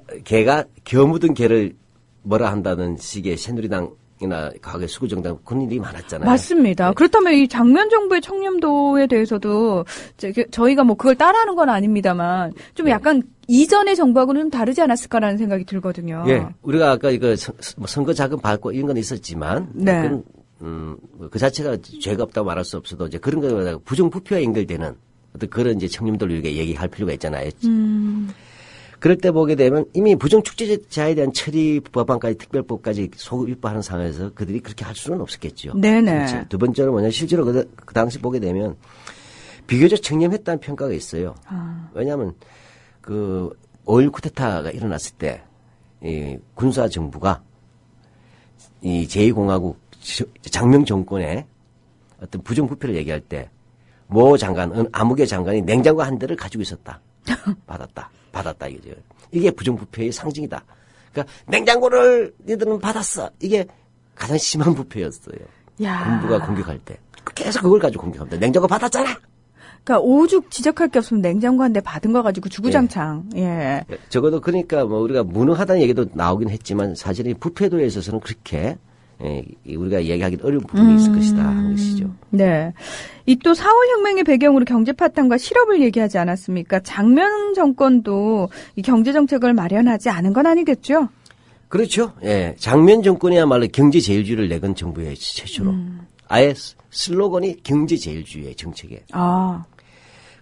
겨 묻은 개를 뭐라 한다는 식의 새누리당이나 과거의 수구정당 그런 일이 많았잖아요. 맞습니다. 네. 그렇다면 이 장면 정부의 청렴도에 대해서도 저희가 뭐 그걸 따라하는 건 아닙니다만 좀 약간 이전의 정부하고는 좀 다르지 않았을까라는 생각이 들거든요. 예. 우리가 아까 이거 선거 자금 받고 이런 건 있었지만 네. 그건 그 자체가 죄가 없다고 말할 수 없어도 이제 그런 거에 부정부패와 연결되는 어떤 그런 이제 청렴도를 우리가 얘기할 필요가 있잖아요. 그럴 때 보게 되면 이미 부정축제자에 대한 처리 법안까지 특별법까지 소급 입법하는 상황에서 그들이 그렇게 할 수는 없었겠죠. 네네. 그렇죠. 두 번째로 뭐냐 실제로 그 당시 보게 되면 비교적 청렴했다는 평가가 있어요. 왜냐하면 그 5.16 쿠데타가 일어났을 때 이 군사 정부가 이 제2공화국 장명 정권의 어떤 부정부패를 얘기할 때 모 장관, 아무개 장관이 냉장고 한 대를 가지고 있었다. 받았다 이거죠. 이게 부정부패의 상징이다. 그러니까 냉장고를 니들은 받았어. 이게 가장 심한 부패였어요. 야. 군부가 공격할 때. 계속 그걸 가지고 공격합니다. 냉장고 받았잖아. 그러니까 오죽 지적할 게 없으면 냉장고 한 대 받은 거 가지고 주구장창. 예. 적어도 그러니까 뭐 우리가 무능하다는 얘기도 나오긴 했지만 사실은 부패도에 있어서는 그렇게 우리가 얘기하기 어려운 부분이 있을 것이다 하는 것이죠. 네. 이 또 4월 혁명의 배경으로 경제 파탄과 실업을 얘기하지 않았습니까? 장면 정권도 이 경제 정책을 마련하지 않은 건 아니겠죠? 그렇죠. 예. 장면 정권이야말로 경제 제일주의를 내건 정부의 최초로. 아예 슬로건이 경제 제일주의의 정책에. 아.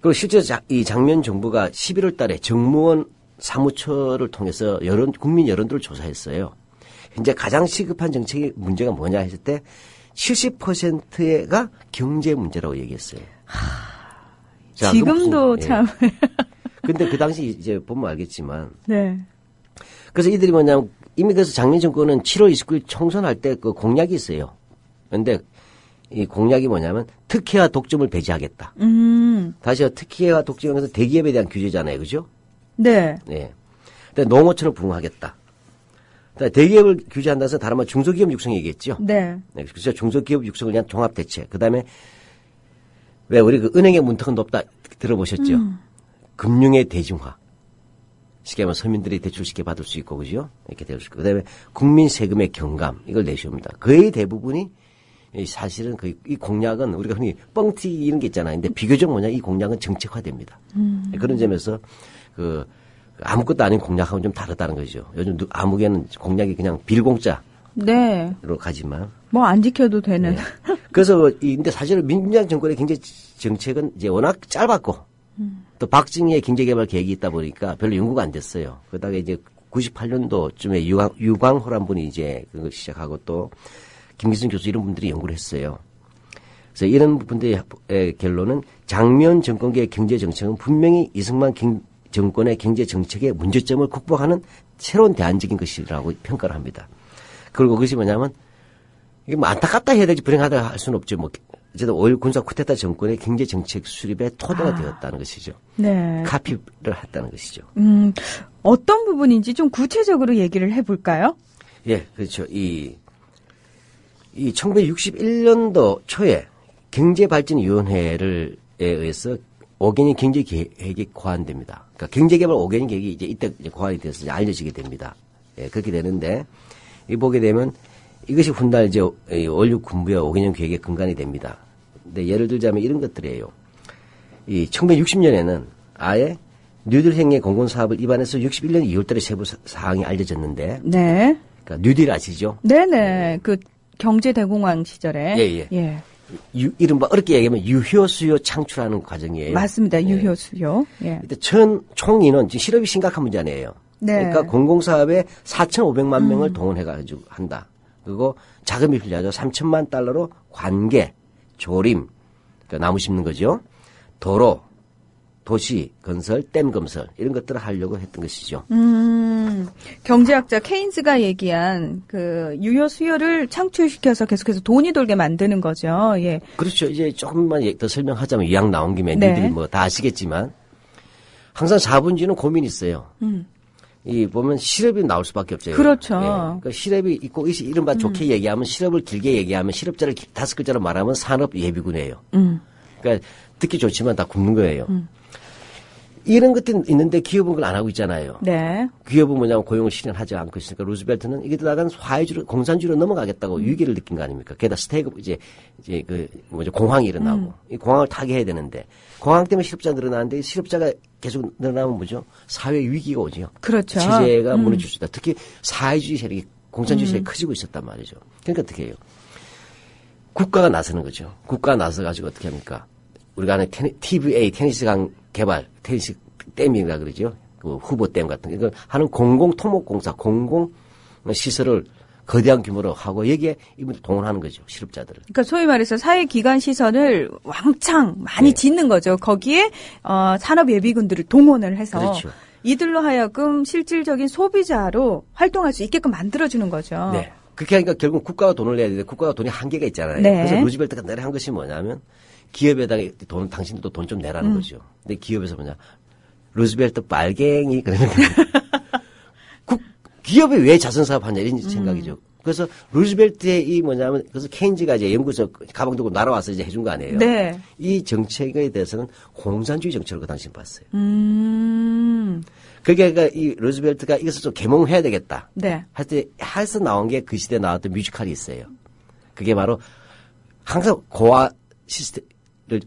그리고 실제 이 장면 정부가 11월 달에 정무원 사무처를 통해서 국민 여론들을 조사했어요. 현재 가장 시급한 정책의 문제가 뭐냐 했을 때 70%가 경제 문제라고 얘기했어요. 자, 지금도 참. 근데 그 당시 이제 보면 알겠지만. 네. 그래서 이들이 뭐냐면 이미 그래서 작년 정권은 7월 29일 총선할 때 그 공약이 있어요. 그런데 이 공약이 뭐냐면 특혜와 독점을 배제하겠다. 다시요. 특혜와 독점에서 대기업에 대한 규제잖아요. 그죠? 네. 네. 근데 농어촌을 부흥하겠다. 대기업을 규제한다 해서 다른 말 중소기업 육성 얘기했죠. 네. 네. 그래서 중소기업 육성을 위한 종합대책. 그다음에 왜 우리 그 은행의 문턱은 높다 들어보셨죠? 금융의 대중화. 쉽게 말하면 서민들이 대출 쉽게 받을 수 있고 그죠? 이렇게 될 수 있고. 그다음에 국민 세금의 경감 이걸 내세웁니다. 거의 대부분이 사실은 이 공약은 우리가 흔히 뻥튀기 이런 게 있잖아요. 근데 비교적 뭐냐 이 공약은 정책화됩니다. 그런 점에서 아무것도 아닌 공약하고는 좀 다르다는 거죠. 요즘 아무개는 공약이 그냥 빌공짜로 네. 가지만 뭐 안 지켜도 되는. 네. 그래서 근데 사실은 민주당 정권의 경제 정책은 이제 워낙 짧았고 또 박정희의 경제개발 계획이 있다 보니까 별로 연구가 안 됐어요. 그러다가 이제 98년도쯤에 유광호란 분이 이제 그걸 시작하고 또 김기순 교수 이런 분들이 연구를 했어요. 그래서 이런 분들의 결론은 장면 정권계의 경제 정책은 분명히 이승만 정권의 경제 정책의 문제점을 극복하는 새로운 대안적인 것이라고 평가를 합니다. 그리고 그것이 뭐냐면 이게 뭐 안타깝다 해야 될지 불행하다 할 수는 없죠. 뭐 어쨌든 5.16 군사 쿠데타 정권의 경제 정책 수립의 토대가 되었다는 것이죠. 네. 카피를 했다는 것이죠. 어떤 부분인지 좀 구체적으로 얘기를 해볼까요? 예, 그렇죠. 이 1961년도 초에 경제발전위원회에 의해서 5개년 경제계획이 고안됩니다. 그러니까 경제개발 5개년 계획이 이제 이때 고안이 돼서 이제 알려지게 됩니다. 예, 그렇게 되는데, 이 보게 되면 이것이 훗날 이제 5.16 군부의 5개년 계획의 근간이 됩니다. 근데 예를 들자면 이런 것들이에요. 이 1960년에는 아예 뉴딜 행의 공공사업을 입안해서 61년 2월달에 세부 사항이 알려졌는데, 네. 그러니까 뉴딜 아시죠? 네네. 그 경제대공황 시절에. 예. 이른바 어렵게 얘기하면 유효수요 창출하는 과정이에요. 맞습니다. 유효수요. 예. 이때 총인원, 지금 실업이 심각한 문제 아니에요. 네. 그러니까 공공사업에 4,500만 명을 동원해가지고 한다. 그리고 자금이 필요하죠. 3천만 달러로 관계, 조림, 그러니까 나무 심는 거죠. 도로, 도시 건설, 댐 건설 이런 것들을 하려고 했던 것이죠. 경제학자 케인스가 얘기한 그 유효 수요를 창출시켜서 계속해서 돈이 돌게 만드는 거죠. 예. 그렇죠. 이제 조금만 더 설명하자면 이왕 나온 김에 네. 니들이 뭐 다 아시겠지만 항상 자본주의는 고민이 있어요. 이 보면 실업이 나올 수밖에 없어요. 그렇죠. 예. 그러니까 실업이 있고 이른바 좋게 얘기하면 실업을 길게 얘기하면 실업자를 5글자로 말하면 산업 예비군이에요. 그러니까 듣기 좋지만 다 굶는 거예요. 이런 것들이 있는데 기업은 그걸 안 하고 있잖아요. 네. 기업은 뭐냐면 고용을 실현하지 않고 있으니까 루즈벨트는 이게 나간 화해주로 공산주의로 넘어가겠다고 위기를 느낀 거 아닙니까? 게다가 이제 공황이 일어나고 이 공황을 타개해야 되는데 공황 때문에 실업자 늘어나는데 실업자가 계속 늘어나면 뭐죠? 사회 위기가 오죠. 그렇죠. 체제가 무너질 수 있다. 특히 사회주의 세력이 공산주의 세력이 커지고 있었단 말이죠. 그러니까 어떻게 해요? 국가가 나서는 거죠. 국가가 나서가지고 어떻게 합니까? 우리가 하는 TVA 테니스강 개발, 테니스 댐이라 그러죠. 그 후보 댐 같은 거. 이걸 하는 공공토목공사, 공공시설을 거대한 규모로 하고 여기에 이분들 동원하는 거죠. 실업자들을. 그러니까 소위 말해서 사회기관 시설을 왕창 많이 네. 짓는 거죠. 거기에 산업 예비군들을 동원을 해서 그렇죠. 이들로 하여금 실질적인 소비자로 활동할 수 있게끔 만들어주는 거죠. 네. 그렇게 하니까 결국 국가가 돈을 내야 되는데 국가가 돈이 한계가 있잖아요. 네. 그래서 루즈벨트가 내려 한 것이 뭐냐면 기업에다가 돈, 당신들도 돈 좀 내라는 거죠. 근데 기업에서 뭐냐. 루즈벨트 빨갱이, 그러는 기업이 왜 자선사업 하냐, 이런 생각이죠. 그래서 루즈벨트의 이 뭐냐면 그래서 케인즈가 이제 연구소 가방 들고 날아와서 이제 해준 거 아니에요. 네. 이 정책에 대해서는 공산주의 정책으로 그 당시 봤어요. 그러니까 이 루즈벨트가 이것을 좀 개몽해야 되겠다. 네. 할 때 해서 나온 게 그 시대에 나왔던 뮤지컬이 있어요. 그게 바로 항상 고아 시스템을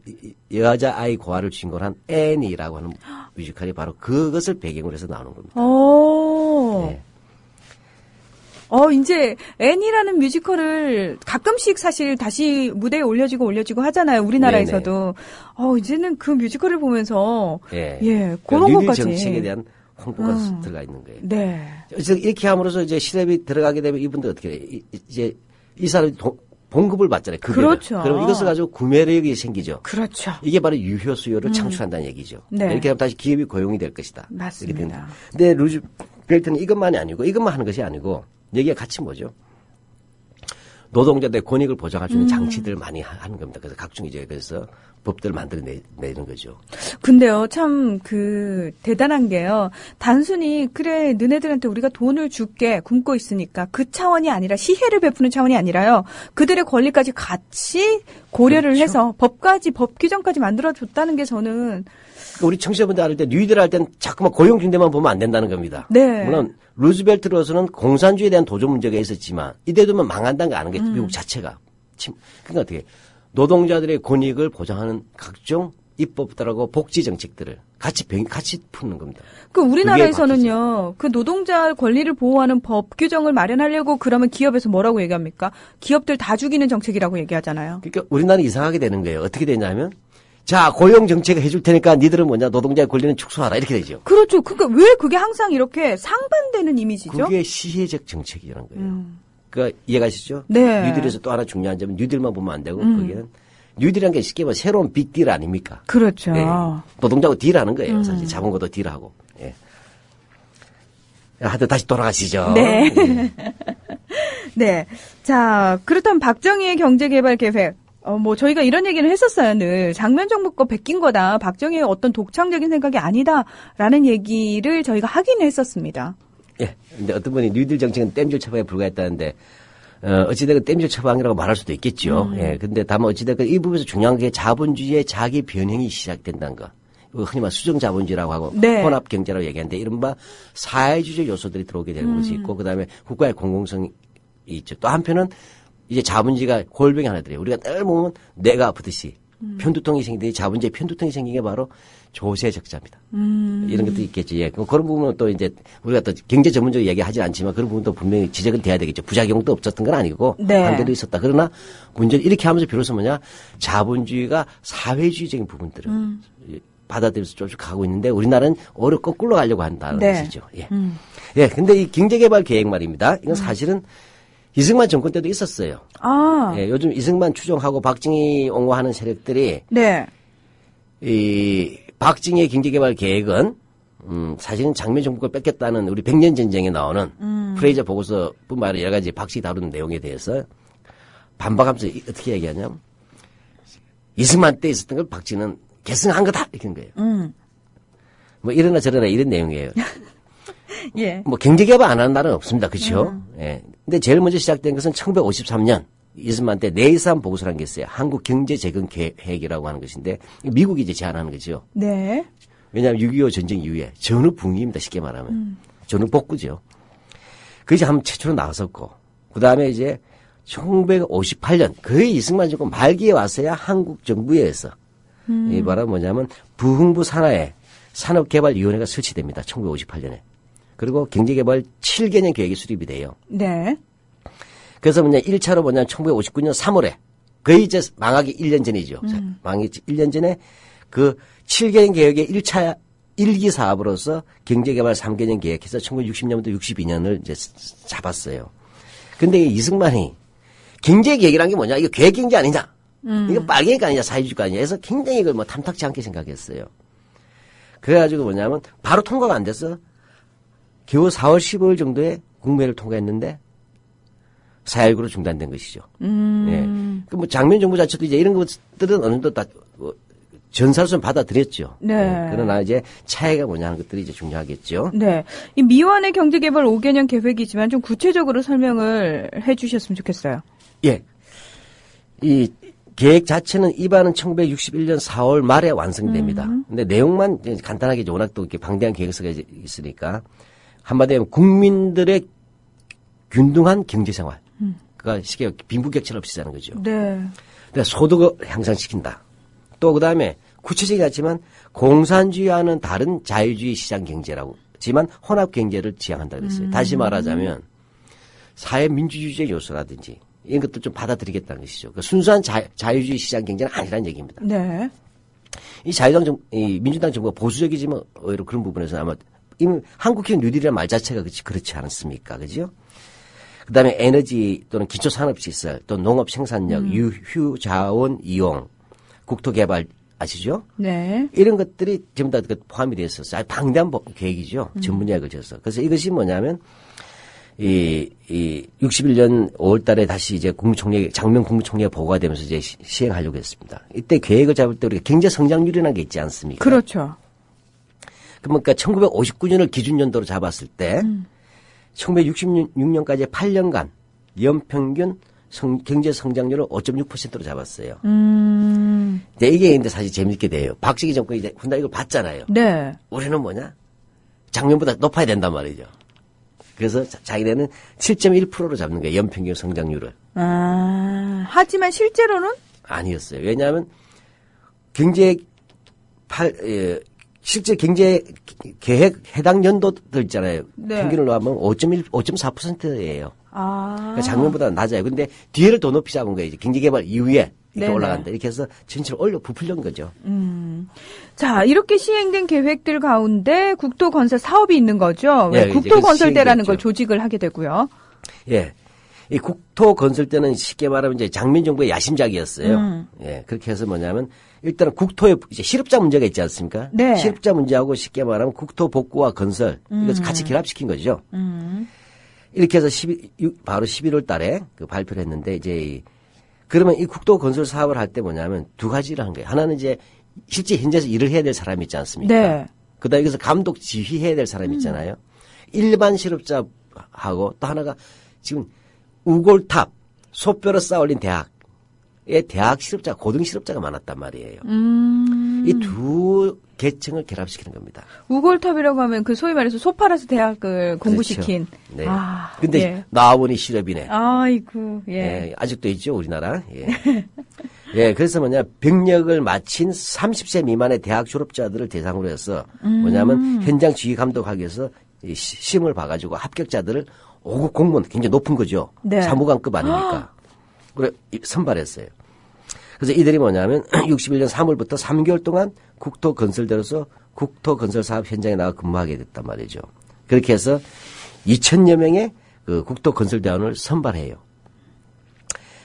여자 아이 고아를 주인공으로 한 애니라고 하는 뮤지컬이 바로 그것을 배경으로 해서 나오는 겁니다. 오. 네. 이제 애니라는 뮤지컬을 가끔씩 사실 다시 무대에 올려지고 하잖아요. 우리나라에서도. 이제는 그 뮤지컬을 보면서 예. 그런 뉴딜 것까지. 정책에 대한 홍보가 들어가 있는 거예요. 네. 그래서 이렇게 함으로써 이제 시랩이 들어가게 되면 이분들 어떻게 해요? 이제 이 사람이 봉급을 받잖아요. 급여를. 그렇죠. 그럼 이것을 가지고 구매력이 생기죠. 그렇죠. 이게 바로 유효 수요를 창출한다는 얘기죠. 네. 이렇게 하면 다시 기업이 고용이 될 것이다. 맞습니다. 근데 루즈벨트는 이것만이 아니고 이것만 하는 것이 아니고 얘기가 같이 뭐죠? 노동자들의 권익을 보장할 수 있는 장치들을 많이 하는 겁니다. 그래서 각종 이제 그래서 법들을 만들어내는 거죠. 근데요, 참, 대단한 게요. 단순히, 그래, 너네들한테 우리가 돈을 줄게, 굶고 있으니까, 그 차원이 아니라, 시혜를 베푸는 차원이 아니라요. 그들의 권리까지 같이 고려를 그렇죠. 해서, 법 규정까지 만들어줬다는 게 저는, 우리 청취자분들 할 때, 뉴딜 할 땐 자꾸만 고용중대만 보면 안 된다는 겁니다. 네. 물론, 루즈벨트로서는 공산주의에 대한 도전 문제가 있었지만, 이때 되면 망한다는 거 아는 게 미국 자체가. 그러니까 어떻게, 노동자들의 권익을 보장하는 각종 입법들하고 복지 정책들을 같이 푸는 겁니다. 우리나라에서는요, 그 노동자 권리를 보호하는 법 규정을 마련하려고 그러면 기업에서 뭐라고 얘기합니까? 기업들 다 죽이는 정책이라고 얘기하잖아요. 그러니까 우리나라는 이상하게 되는 거예요. 어떻게 되냐면, 자, 고용 정책을 해줄 테니까 니들은 뭐냐, 노동자의 권리는 축소하라. 이렇게 되죠. 그렇죠. 그러니까 왜 그게 항상 이렇게 상반되는 이미지죠? 그게 시혜적 정책이라는 거예요. 그러니까 이해가시죠? 네. 뉴딜에서 또 하나 중요한 점은 뉴딜만 보면 안 되고, 거기는 뉴딜이라는 게 쉽게 말하면 새로운 빅딜 아닙니까? 그렇죠. 예. 노동자하고 딜하는 거예요. 사실 자본가도 딜하고. 예. 하여튼 다시 돌아가시죠. 네. 예. 네. 자, 그렇다면 박정희의 경제개발 계획. 저희가 이런 얘기를 했었어요, 늘. 장면 정부 거 베낀 거다. 박정희의 어떤 독창적인 생각이 아니다라는 얘기를 저희가 하긴 했었습니다. 예. 근데 어떤 분이 뉴딜 정책은 땜질 처방에 불과했다는데, 어찌됐건 땜질 처방이라고 말할 수도 있겠죠. 예. 근데 다만 어찌됐건 이 부분에서 중요한 게 자본주의의 자기 변형이 시작된다는 거. 흔히 말 수정 자본주의라고 하고 네. 혼합 경제라고 얘기하는데 이른바 사회주의 요소들이 들어오게 되는 것이 있고 그다음에 국가의 공공성이 있죠. 또 한편은 이제 자본주의가 골병이 하나 들어요. 우리가 늘 보면 뇌가 아프듯이 편두통이 생기듯이 자본주의 편두통이 생긴 게 바로 조세 적자입니다. 이런 것도 있겠죠. 예. 그런 부분은 또 이제 우리가 또 경제 전문적으로 얘기하지 않지만 그런 부분도 분명히 지적은 돼야 되겠죠. 부작용도 없었던 건 아니고 네. 한계도 있었다. 그러나 문제는 이렇게 하면서 비로소 뭐냐 자본주의가 사회주의적인 부분들을 받아들여서 쭉 가고 있는데 우리나라는 오히려 거꾸로 가려고 한다는 네. 것이죠. 예. 예. 근데 이 경제개발 계획 말입니다. 이건 사실은 이승만 정권 때도 있었어요. 아. 예, 요즘 이승만 추종하고 박정희 옹호하는 세력들이 네. 이 박정희의 경제개발 계획은 사실은 장면 정부가 뺏겼다는 우리 백년 전쟁에 나오는 프레이저 보고서뿐만 아니라 여러 가지 박씨 다루는 내용에 대해서 반박하면서 어떻게 얘기하냐면 이승만 때 있었던 걸 박정희는 계승한 거다 이렇게 한 거예요. 뭐 이러나 저러나 이런 내용이에요. 예. 뭐 경제개발 안 하는 나라는 없습니다. 그렇죠? 예. 근데 제일 먼저 시작된 것은 1953년 이승만 때 내일산 보고서라는 게 있어요. 한국 경제재건 계획이라고 하는 것인데 미국이 이제 제안하는 거죠. 네. 왜냐하면 6.25 전쟁 이후에 전후붕입니다. 쉽게 말하면. 전후복구죠. 그것이 한번 최초로 나왔었고 그다음에 이제 1958년 거의 이승만 정권 말기에 왔어야 한국 정부에서 이 바로 뭐냐면 부흥부 산하에 산업개발위원회가 설치됩니다. 1958년에. 그리고 경제개발 7개년 계획이 수립이 돼요. 네. 그래서 뭐냐 1차로 뭐냐 1959년 3월에 거의 이제 망하기 1년 전이죠. 망하기 1년 전에 그 7개년 계획의 1차 1기 사업으로서 경제개발 3개년 계획해서 1960년부터 62년을 이제 잡았어요. 근데 이승만이 경제계획이란 게 뭐냐? 이거 계획경제 아니냐? 이거 빨갱이가 아니냐? 사회주의가 아니냐? 해서 굉장히 이걸 뭐 탐탁지 않게 생각했어요. 그래가지고 뭐냐면 바로 통과가 안 돼서 겨우 4월 15일 정도에 국무회의를 통과했는데 4.19로 중단된 것이죠. 예. 그 뭐 장면 정부 자체도 이제 이런 것들은 어느 정도 다 전사로서는 받아들였죠. 네. 그러나 이제 차이가 뭐냐 하는 것들이 이제 중요하겠죠. 네. 이 미완의 경제개발 5개년 계획이지만 좀 구체적으로 설명을 해 주셨으면 좋겠어요. 예. 이 계획 자체는 입안은 1961년 4월 말에 완성됩니다. 근데 내용만 이제 간단하게 이제 워낙 또 이렇게 방대한 계획서가 이제 있으니까 한마디로 하면 국민들의 균등한 경제생활. 그러니까 쉽게 빈부격차를 없애자는 거죠. 네. 그러니까 소득을 향상시킨다. 또 그다음에 구체적이지 않지만 공산주의와는 다른 자유주의 시장 경제라고 하지만 혼합 경제를 지향한다 그랬어요. 다시 말하자면 사회 민주주의적 요소라든지 이런 것도 좀 받아들이겠다는 것이죠. 그러니까 순수한 자유주의 시장 경제는 아니라는 얘기입니다. 네. 이 이 민주당 정부가 보수적이지만 오히려 그런 부분에서 아마 이미 한국형 뉴딜이라는 말 자체가 그렇지 않습니까? 그죠? 그 다음에 에너지 또는 기초산업시설 또 농업 생산력, 유휴 자원 이용, 국토개발 아시죠? 네. 이런 것들이 전부 다 포함이 되어 있었어요. 아주 방대한 계획이죠. 전 분야에 걸쳐서. 그래서 이것이 뭐냐면 이 61년 5월 달에 다시 이제 장명 국무총리가 보고가 되면서 이제 시행하려고 했습니다. 이때 계획을 잡을 때 우리가 경제 성장률이라는 게 있지 않습니까? 그렇죠. 그러니까 1959년을 기준연도로 잡았을 때 1966년까지 8년간 연평균 경제 성장률을 5.6%로 잡았어요. 네, 이게 근데 사실 재밌게 돼요. 박정희 정권이 이제 훈다 이걸 봤잖아요. 네. 우리는 뭐냐? 작년보다 높아야 된단 말이죠. 그래서 자기네는 7.1%로 잡는 거예요. 연평균 성장률을. 아, 하지만 실제로는? 아니었어요. 왜냐하면 실제 경제 계획 해당 연도들 있잖아요. 네. 평균으로 하면 5.4%예요. 아. 그러니까 작년보다 낮아요. 근데 뒤를 더 높이 잡은 거예요. 이제 경제개발 이후에 이렇게 네네. 올라간다. 이렇게 해서 전체를 부풀린 거죠. 자, 이렇게 시행된 계획들 가운데 국토건설 사업이 있는 거죠. 예, 왜 이제 국토건설대라는 그 걸 시행됐죠. 조직을 하게 되고요. 예. 이 국토건설대는 쉽게 말하면 이제 장민 정부의 야심작이었어요. 예. 그렇게 해서 뭐냐면 일단은 국토에 이제 실업자 문제가 있지 않습니까? 네. 실업자 문제하고 쉽게 말하면 국토 복구와 건설 이것을 같이 결합시킨 거죠. 이렇게 해서 바로 11월 달에 그 발표를 했는데 이제 그러면 이 국토 건설 사업을 할 때 뭐냐면 두 가지를 한 거예요. 하나는 이제 실제 현장에서 일을 해야 될 사람이 있지 않습니까? 네. 그다음에 여기서 감독 지휘해야 될 사람이 있잖아요. 일반 실업자하고 또 하나가 지금 우골탑 소뼈로 쌓아올린 대학의 대학 실업자, 고등 실업자가 많았단 말이에요. 이 두 계층을 결합시키는 겁니다. 우골탑이라고 하면 그 소위 말해서 소파라서 대학을 공부시킨. 그렇죠. 네. 아, 근데 예. 나와보니 실업이네. 아이고, 예. 예, 아직도 있죠, 우리나라. 예. 예, 그래서 뭐냐, 병력을 마친 30세 미만의 대학 졸업자들을 대상으로 해서 뭐냐면 현장 지휘 감독하기 위해서 이 시험을 봐가지고 합격자들을 5급 공무원 굉장히 높은 거죠. 네. 사무관급 아닙니까? 그래, 선발했어요. 그래서 이들이 뭐냐면 61년 3월부터 3개월 동안 국토건설대로서 국토건설 사업 현장에 나가 근무하게 됐단 말이죠. 그렇게 해서 2,000여 명의 그 국토건설대원을 선발해요.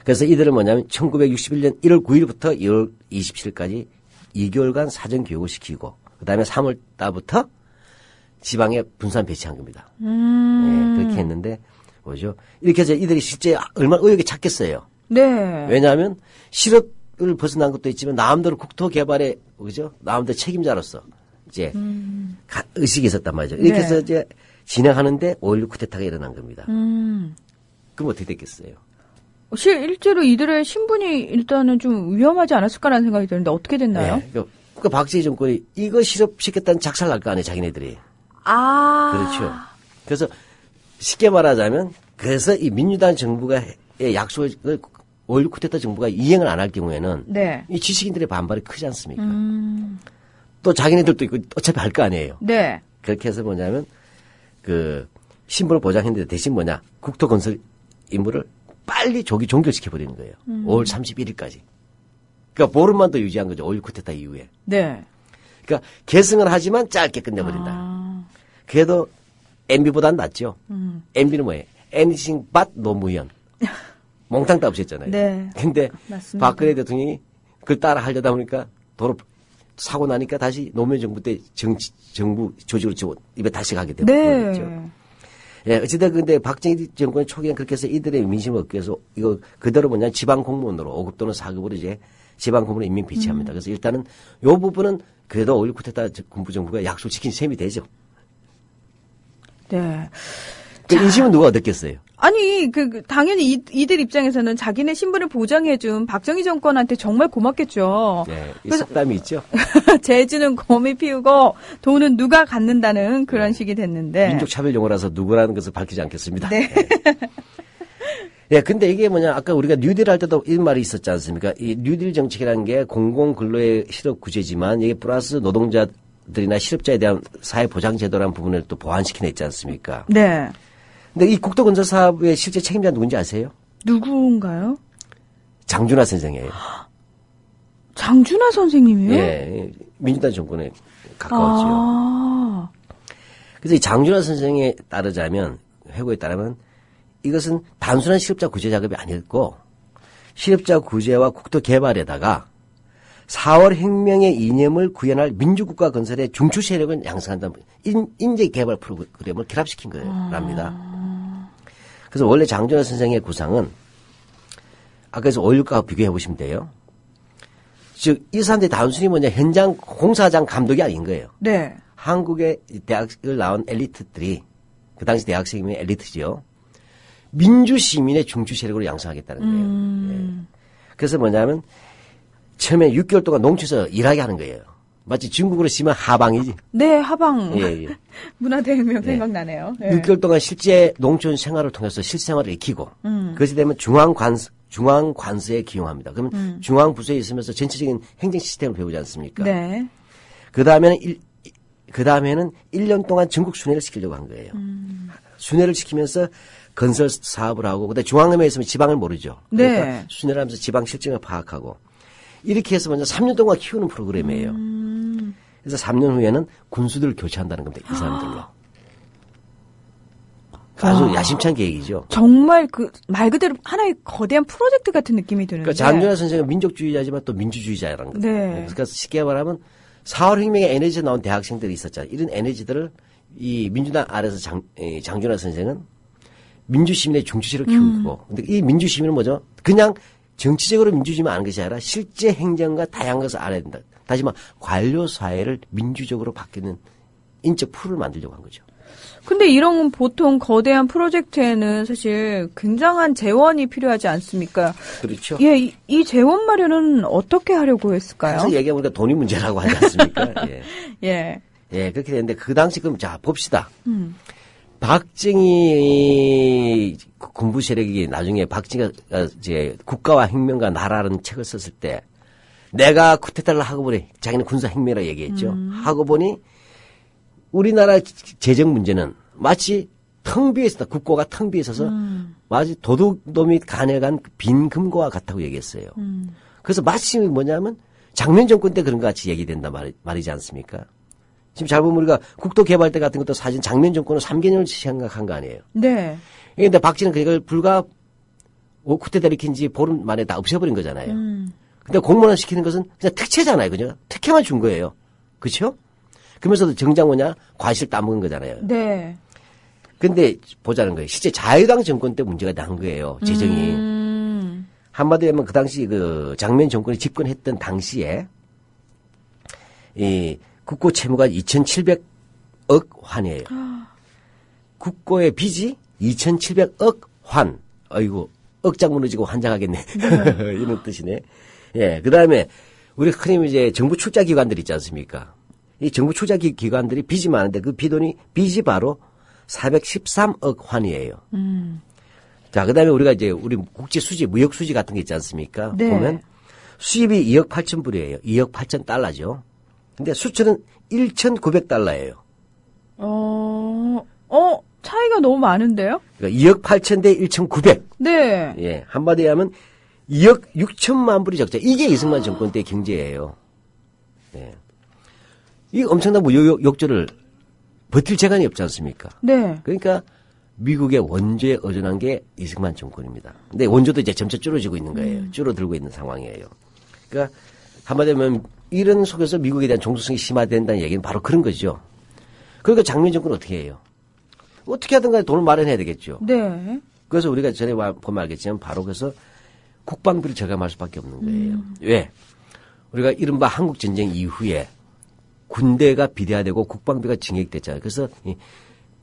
그래서 이들은 뭐냐면 1961년 1월 9일부터 2월 27일까지 2개월간 사전 교육을 시키고 그다음에 3월 달부터 지방에 분산 배치한 겁니다. 예, 그렇게 했는데 뭐죠? 이렇게 해서 이들이 실제 얼마나 의욕이 찼겠어요. 네. 왜냐하면 실업을 벗어난 것도 있지만 나름대로 국토 개발에 그죠? 나름대로 책임자로서 이제 의식이 있었단 말이죠. 이렇게 네. 해서 이제 진행하는데 5.16 쿠데타가 일어난 겁니다. 그럼 어떻게 됐겠어요? 실제로 이들의 신분이 일단은 좀 위험하지 않았을까라는 생각이 드는데 어떻게 됐나요? 네. 그러니까 박정희 정권이 이거 실업시켰다는 작살 날 거 아니에요, 자기네들이. 아. 그렇죠. 그래서 쉽게 말하자면 그래서 이 민주당 정부가의 약속을 5.16 쿠데타 정부가 이행을 안 할 경우에는 네. 이 지식인들의 반발이 크지 않습니까? 또 자기네들도 이거 어차피 할 거 아니에요. 네. 그렇게 해서 뭐냐면 그 신분을 보장했는데 대신 뭐냐 국토건설 임무를 빨리 조기 종결시켜 버리는 거예요. 5월 31일까지. 그러니까 보름만 더 유지한 거죠. 5.16 쿠데타 이후에. 네. 그러니까 계승을 하지만 짧게 끝내버린다. 아. 그래도 MB보다는 낫죠. MB는 뭐예요? Anything but 노무현. 몽땅 다 없앴잖아요. 네. 근데 맞습니다. 박근혜 대통령이 그걸 따라 하려다 보니까 도로 사고 나니까 다시 노무현 정부 때 정부 조직으로 입에 다시 가게 되고 네. 그랬죠. 예, 어찌됐든 근데 박정희 정권 초기엔 그렇게 해서 이들의 민심을 얻기 위해서 이거 그대로 뭐냐 지방 공무원으로 5급 또는 4급으로 이제 지방고문을 임명 비치합니다. 그래서 일단은 요 부분은 그래도 5.16 쿠데타 군부 정부가 약속 지킨 셈이 되죠. 네. 그 인심은 누가 얻었겠어요? 아니, 당연히 이들 입장에서는 자기네 신분을 보장해준 박정희 정권한테 정말 고맙겠죠. 네, 이 속담이 있죠. 재주는 곰이 피우고 돈은 누가 갖는다는 그런 식이 됐는데. 민족 차별 용어라서 누구라는 것을 밝히지 않겠습니다. 네. 예, 근데 이게 뭐냐, 아까 우리가 뉴딜 할 때도 이 말이 있었지 않습니까? 이 뉴딜 정책이라는 게 공공근로의 실업 구제지만 이게 플러스 노동자들이나 실업자에 대한 사회보장제도라는 부분을 또 보완시켜냈지 않습니까? 네. 근데 이 국토건설사업의 실제 책임자 누군지 아세요? 누구인가요? 장준하 선생이에요. 장준하 선생님이요? 예, 민주당 정권에 가까웠죠. 아. 그래서 이 장준하 선생에 따르자면, 회고에 따르면 이것은 단순한 실업자 구제 작업이 아니었고 실업자 구제와 국토 개발에다가 4월 혁명의 이념을 구현할 민주국가 건설의 중추 세력을 양성한다는 인재 개발 프로그램을 결합시킨 거랍니다. 그래서 원래 장준하 선생의 구상은 아까에서 5.16과 비교해 보시면 돼요. 즉 이 사람들이 단순히 뭐냐 현장 공사장 감독이 아닌 거예요. 네. 한국의 대학을 나온 엘리트들이 그 당시 대학생이면 엘리트지요. 민주시민의 중추 세력으로 양성하겠다는 거예요. 예. 그래서 뭐냐면 처음에 6개월 동안 농촌에서 일하게 하는 거예요. 마치 중국으로 치면 하방이지. 네, 하방. 예, 예. 문화대혁명 생각나네요. 네. 6개월 동안 실제 농촌 생활을 통해서 실생활을 익히고 그것이 되면 중앙관서에 기용합니다. 그러면 중앙부서에 있으면서 전체적인 행정 시스템을 배우지 않습니까? 네. 그 다음에는 1년 동안 전국 순회를 시키려고 한 거예요. 순회를 시키면서 건설 사업을 하고, 그다음에 중앙에 있으면 지방을 모르죠. 그러니까 네. 순회를 하면서 지방 실정을 파악하고, 이렇게 해서 먼저 3년 동안 키우는 프로그램이에요. 그래서 3년 후에는 군수들을 교체한다는 겁니다. 이 사람들로. 아주 야심찬 계획이죠. 정말 말 그대로 하나의 거대한 프로젝트 같은 느낌이 드는데. 그러니까 장준하 선생은 민족주의자지만 또 민주주의자라는 거죠. 네. 그래서 쉽게 말하면 4월 혁명의 에너지에 나온 대학생들이 있었잖아요. 이런 에너지들을 이 민주당 아래서 장준하 선생은 민주시민의 중추시를 키우고, 근데 이 민주시민은 뭐죠? 그냥 정치적으로 민주주의만 아는 것이 아니라 실제 행정과 다양한 것을 알아야 된다. 다시 말해 관료사회를 민주적으로 바뀌는 인적 풀을 만들려고 한 거죠. 근데 이런 보통 거대한 프로젝트에는 사실 굉장한 재원이 필요하지 않습니까? 그렇죠. 예, 이 재원 마련은 어떻게 하려고 했을까요? 그래서 얘기해보니까 돈이 문제라고 하지 않습니까? 예. 예. 예, 그렇게 됐는데 그 당시 그럼 자, 봅시다. 박정희 군부 세력이 나중에 박정희가 이제 국가와 혁명과 나라라는 책을 썼을 때 내가 쿠데타를 하고 보니 자기는 군사 혁명이라고 얘기했죠. 하고 보니 우리나라 재정 문제는 마치 텅 비어 있었다. 국고가 텅 비어 있어서 마치 도둑놈 및 가내간 빈 금고와 같다고 얘기했어요. 그래서 마치 뭐냐면 장면 정권 때 그런 것 같이 얘기된다 말이지 않습니까? 지금 잘 보면 우리가 국도 개발 때 같은 것도 사실 장면 정권은 3개년을 생각한 거 아니에요. 네. 그런데 박쥐는 그걸 불과 쿠데타 일으킨 지 보름 만에 다 없애버린 거잖아요. 근데 공무원 시키는 것은 그냥 특채잖아요. 그죠? 특혜만 준 거예요. 그렇죠? 그러면서도 정작 뭐냐? 과실 따먹은 거잖아요. 네. 근데 보자는 거예요. 실제 자유당 정권 때 문제가 난 거예요. 재정이. 한마디로 하면 그 당시 그 장면 정권이 집권했던 당시에 이 국고 채무가 2,700억 환이에요. 국고의 빚이 2,700억 환. 아이고, 억장 무너지고 환장하겠네. 이런 뜻이네. 예. 그 다음에 우리 흔히 이제 정부 출자 기관들 있지 않습니까? 이 정부 출자 기관들이 빚이 많은데 그 빚이 바로 413억 환이에요. 자, 그 다음에 우리가 이제 우리 국제 수지, 무역 수지 같은 게 있지 않습니까? 네. 보면 수입이 2억 8천 불이에요. 2억 8천 달러죠. 근데 수출은 1,900달러예요. 차이가 너무 많은데요? 그러니까 2억 8천 대 1,900. 네. 예. 한마디로 하면 2억 6천만 불이 적자. 이게 이승만 정권 때 경제예요. 예. 이 엄청난 욕조를 버틸 재간이 없지 않습니까? 네. 그러니까 미국의 원조에 의존한 게 이승만 정권입니다. 근데 원조도 이제 점차 줄어지고 있는 거예요. 줄어들고 있는 상황이에요. 그러니까 한마디로 하면 이런 속에서 미국에 대한 종속성이 심화된다는 얘기는 바로 그런 거죠. 그러니까 장면 정권은 어떻게 해요? 어떻게 하든 간에 돈을 마련해야 되겠죠. 네. 그래서 우리가 전에 보면 알겠지만 바로 그래서 국방비를 절감할 수밖에 없는 거예요. 왜? 우리가 이른바 한국전쟁 이후에 군대가 비대화되고 국방비가 증액됐잖아요. 그래서 이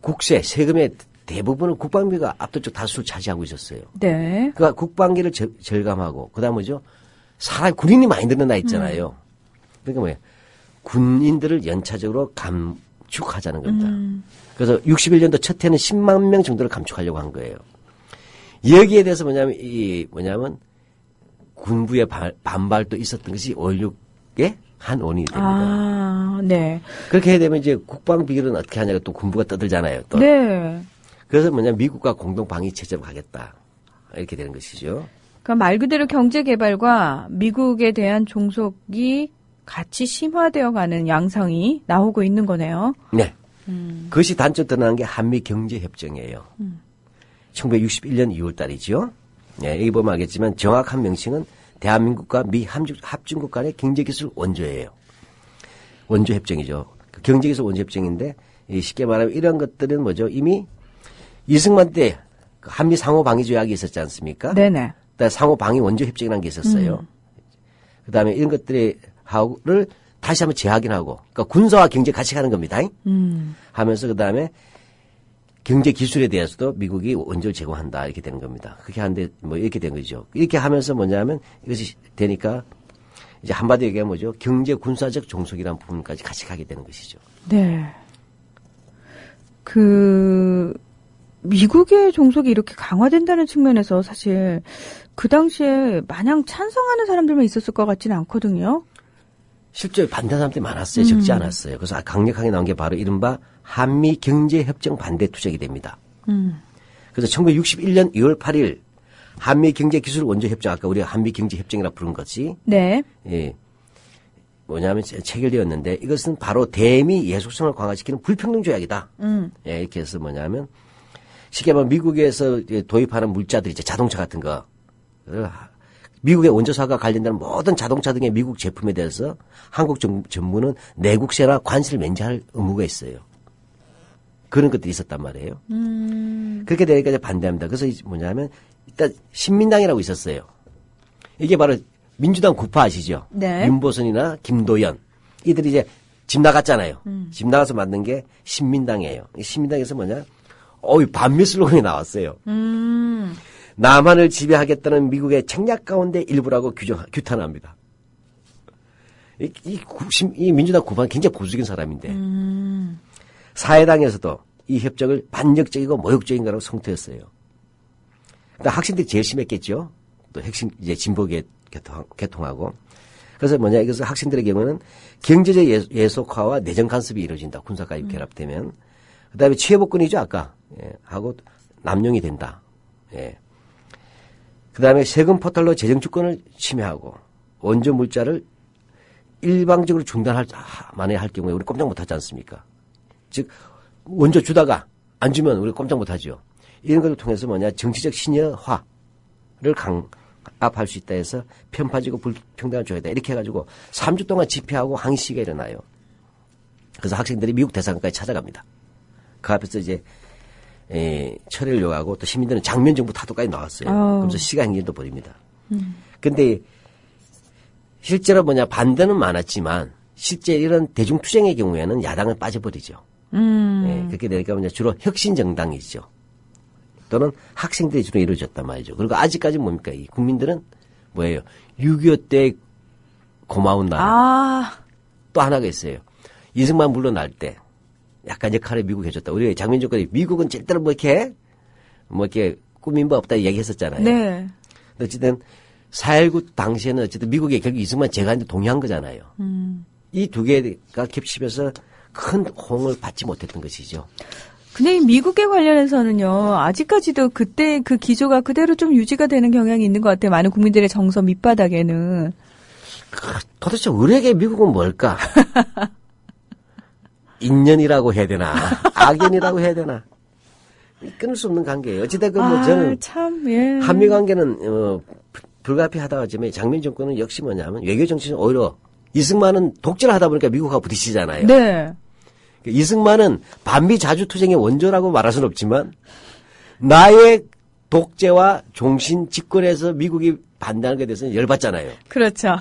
국세, 세금의 대부분을 국방비가 압도적 다수를 차지하고 있었어요. 네. 그러니까 국방비를 절감하고 그다음 뭐죠? 사람 군인이 많이 늘어나 있잖아요. 그러니까 뭐예요? 군인들을 연차적으로 감축하자는 겁니다. 그래서 61년도 첫 해는 10만 명 정도를 감축하려고 한 거예요. 여기에 대해서 뭐냐면 군부의 반발도 있었던 것이 5.16의 한 원인이 됩니다. 아, 네. 그렇게 해야 되면 이제 국방 비결은 어떻게 하냐고 또 군부가 떠들잖아요. 또. 네. 그래서 미국과 공동 방위 체제로 가겠다. 이렇게 되는 것이죠. 그러니까 말 그대로 경제 개발과 미국에 대한 종속이 같이 심화되어 가는 양상이 나오고 있는 거네요. 네. 그것이 단적으로 드러난 게 한미 경제 협정이에요. 1961년 2월 달이죠. 네, 여기 보면 알겠지만 정확한 명칭은 대한민국과 미 합중국 간의 경제기술 원조예요. 원조 협정이죠. 그 경제기술 원조 협정인데 쉽게 말하면 이런 것들은 뭐죠? 이미 이승만 때 한미 상호 방위 조약이 있었지 않습니까? 네네. 그다음에 상호 방위 원조 협정이라는 게 있었어요. 그다음에 이런 것들을 다시 한번 재확인하고, 그러니까 군사와 경제 같이 가는 겁니다. 하면서 그다음에 경제 기술에 대해서도 미국이 원조를 제공한다 이렇게 되는 겁니다. 그렇게 하는데 뭐 이렇게 된 거죠. 이렇게 하면서 뭐냐면 이것이 되니까 이제 한마디로 얘기하면 뭐죠? 경제 군사적 종속이라는 부분까지 같이 가게 되는 것이죠. 네. 미국의 종속이 이렇게 강화된다는 측면에서 사실 그 당시에 마냥 찬성하는 사람들만 있었을 것 같지는 않거든요. 실제 반대 사람들이 많았어요. 적지 않았어요. 그래서 강력하게 나온 게 바로 이른바 한미 경제협정 반대 투쟁이 됩니다. 그래서 1961년 2월 8일 한미 경제기술 원조협정, 아까 우리가 한미 경제협정이라고 부른 거지. 네. 예. 뭐냐면 체결되었는데 이것은 바로 대미 예속성을 강화시키는 불평등 조약이다. 예, 이렇게 해서 뭐냐면 쉽게 말하면 미국에서 도입하는 물자들 이제 자동차 같은 거. 미국의 원조사가 관련된 모든 자동차 등의 미국 제품에 대해서 한국 정부는 내국세나 관세를 면제할 의무가 있어요. 그런 것들이 있었단 말이에요. 그렇게 되니까 이제 반대합니다. 그래서 뭐냐면 일단 신민당이라고 있었어요. 이게 바로 민주당 구파 아시죠? 네. 윤보선이나 김도연 이들이 이제 집 나갔잖아요. 집 나가서 만든 게 신민당이에요. 신민당에서 뭐냐? 반미 슬로건이 나왔어요. 남한을 지배하겠다는 미국의 책략 가운데 일부라고 규탄합니다. 이 민주당 구파는 굉장히 보수적인 사람인데 사회당에서도 이 협정을 반역적이고 모욕적인 거라고 성토했어요. 학생들이 제일 심했겠죠. 또 핵심 이제 진보계 개통하고. 그래서 뭐냐 이것은 학생들의 경우는 경제적 예속화와 내정 간섭이 이루어진다. 군사까지 결합되면. 그다음에 취해복권이죠 아까 하고 남용이 된다. 예. 그다음에 세금 포탈로 재정 주권을 침해하고 원조 물자를 일방적으로 만에 할 경우에 우리 꼼짝 못하지 않습니까? 즉 원조 주다가 안 주면 우리 꼼짝 못하죠. 이런 것을 통해서 뭐냐 정치적 신여화를 강압할 수 있다 해서 편파지고 불평등한 조약이다 이렇게 해가지고 3주 동안 집회하고 항의 시위가 일어나요. 그래서 학생들이 미국 대사관까지 찾아갑니다. 그 앞에서 이제 처리를 요구하고 또 시민들은 장면 정부 타도까지 나왔어요. 그러면서 시가 행진도 벌입니다. 근데 실제로 반대는 많았지만 실제 이런 대중투쟁의 경우에는 야당은 빠져버리죠. 그렇게 되니까 주로 혁신정당이죠. 또는 학생들이 주로 이루어졌단 말이죠. 그리고 아직까지 뭡니까? 이 국민들은 뭐예요? 6.25 때 고마운 날. 또 하나가 있어요. 이승만 물러날 때 약간 역할을 미국 해줬다. 우리 장민정권이 미국은 절대로 이렇게 꾸민 바 없다 얘기했었잖아요. 네. 어쨌든 4.19 당시에는 어쨌든 미국이 결국 이승만 제거하는데 동의한 거잖아요. 이 두 개가 겹치면서 큰 호응을 받지 못했던 것이죠. 근데 이 미국에 관련해서는요, 아직까지도 그때 그 기조가 그대로 좀 유지가 되는 경향이 있는 것 같아요. 많은 국민들의 정서 밑바닥에는. 도대체 우리에게 미국은 뭘까? 인연이라고 해야 되나? 악연이라고 해야 되나? 끊을 수 없는 관계예요. 어찌됐건 저는 참, 예. 한미 관계는 불가피하다고 하지만 장면 정권은 역시 뭐냐면 외교 정치는 오히려 이승만은 독재를 하다 보니까 미국하고 부딪히잖아요. 네. 이승만은 반미 자주투쟁의 원조라고 말할 수는 없지만 나의 독재와 종신 집권에서 미국이 반대하는 것에 대해서는 열받잖아요. 그렇죠.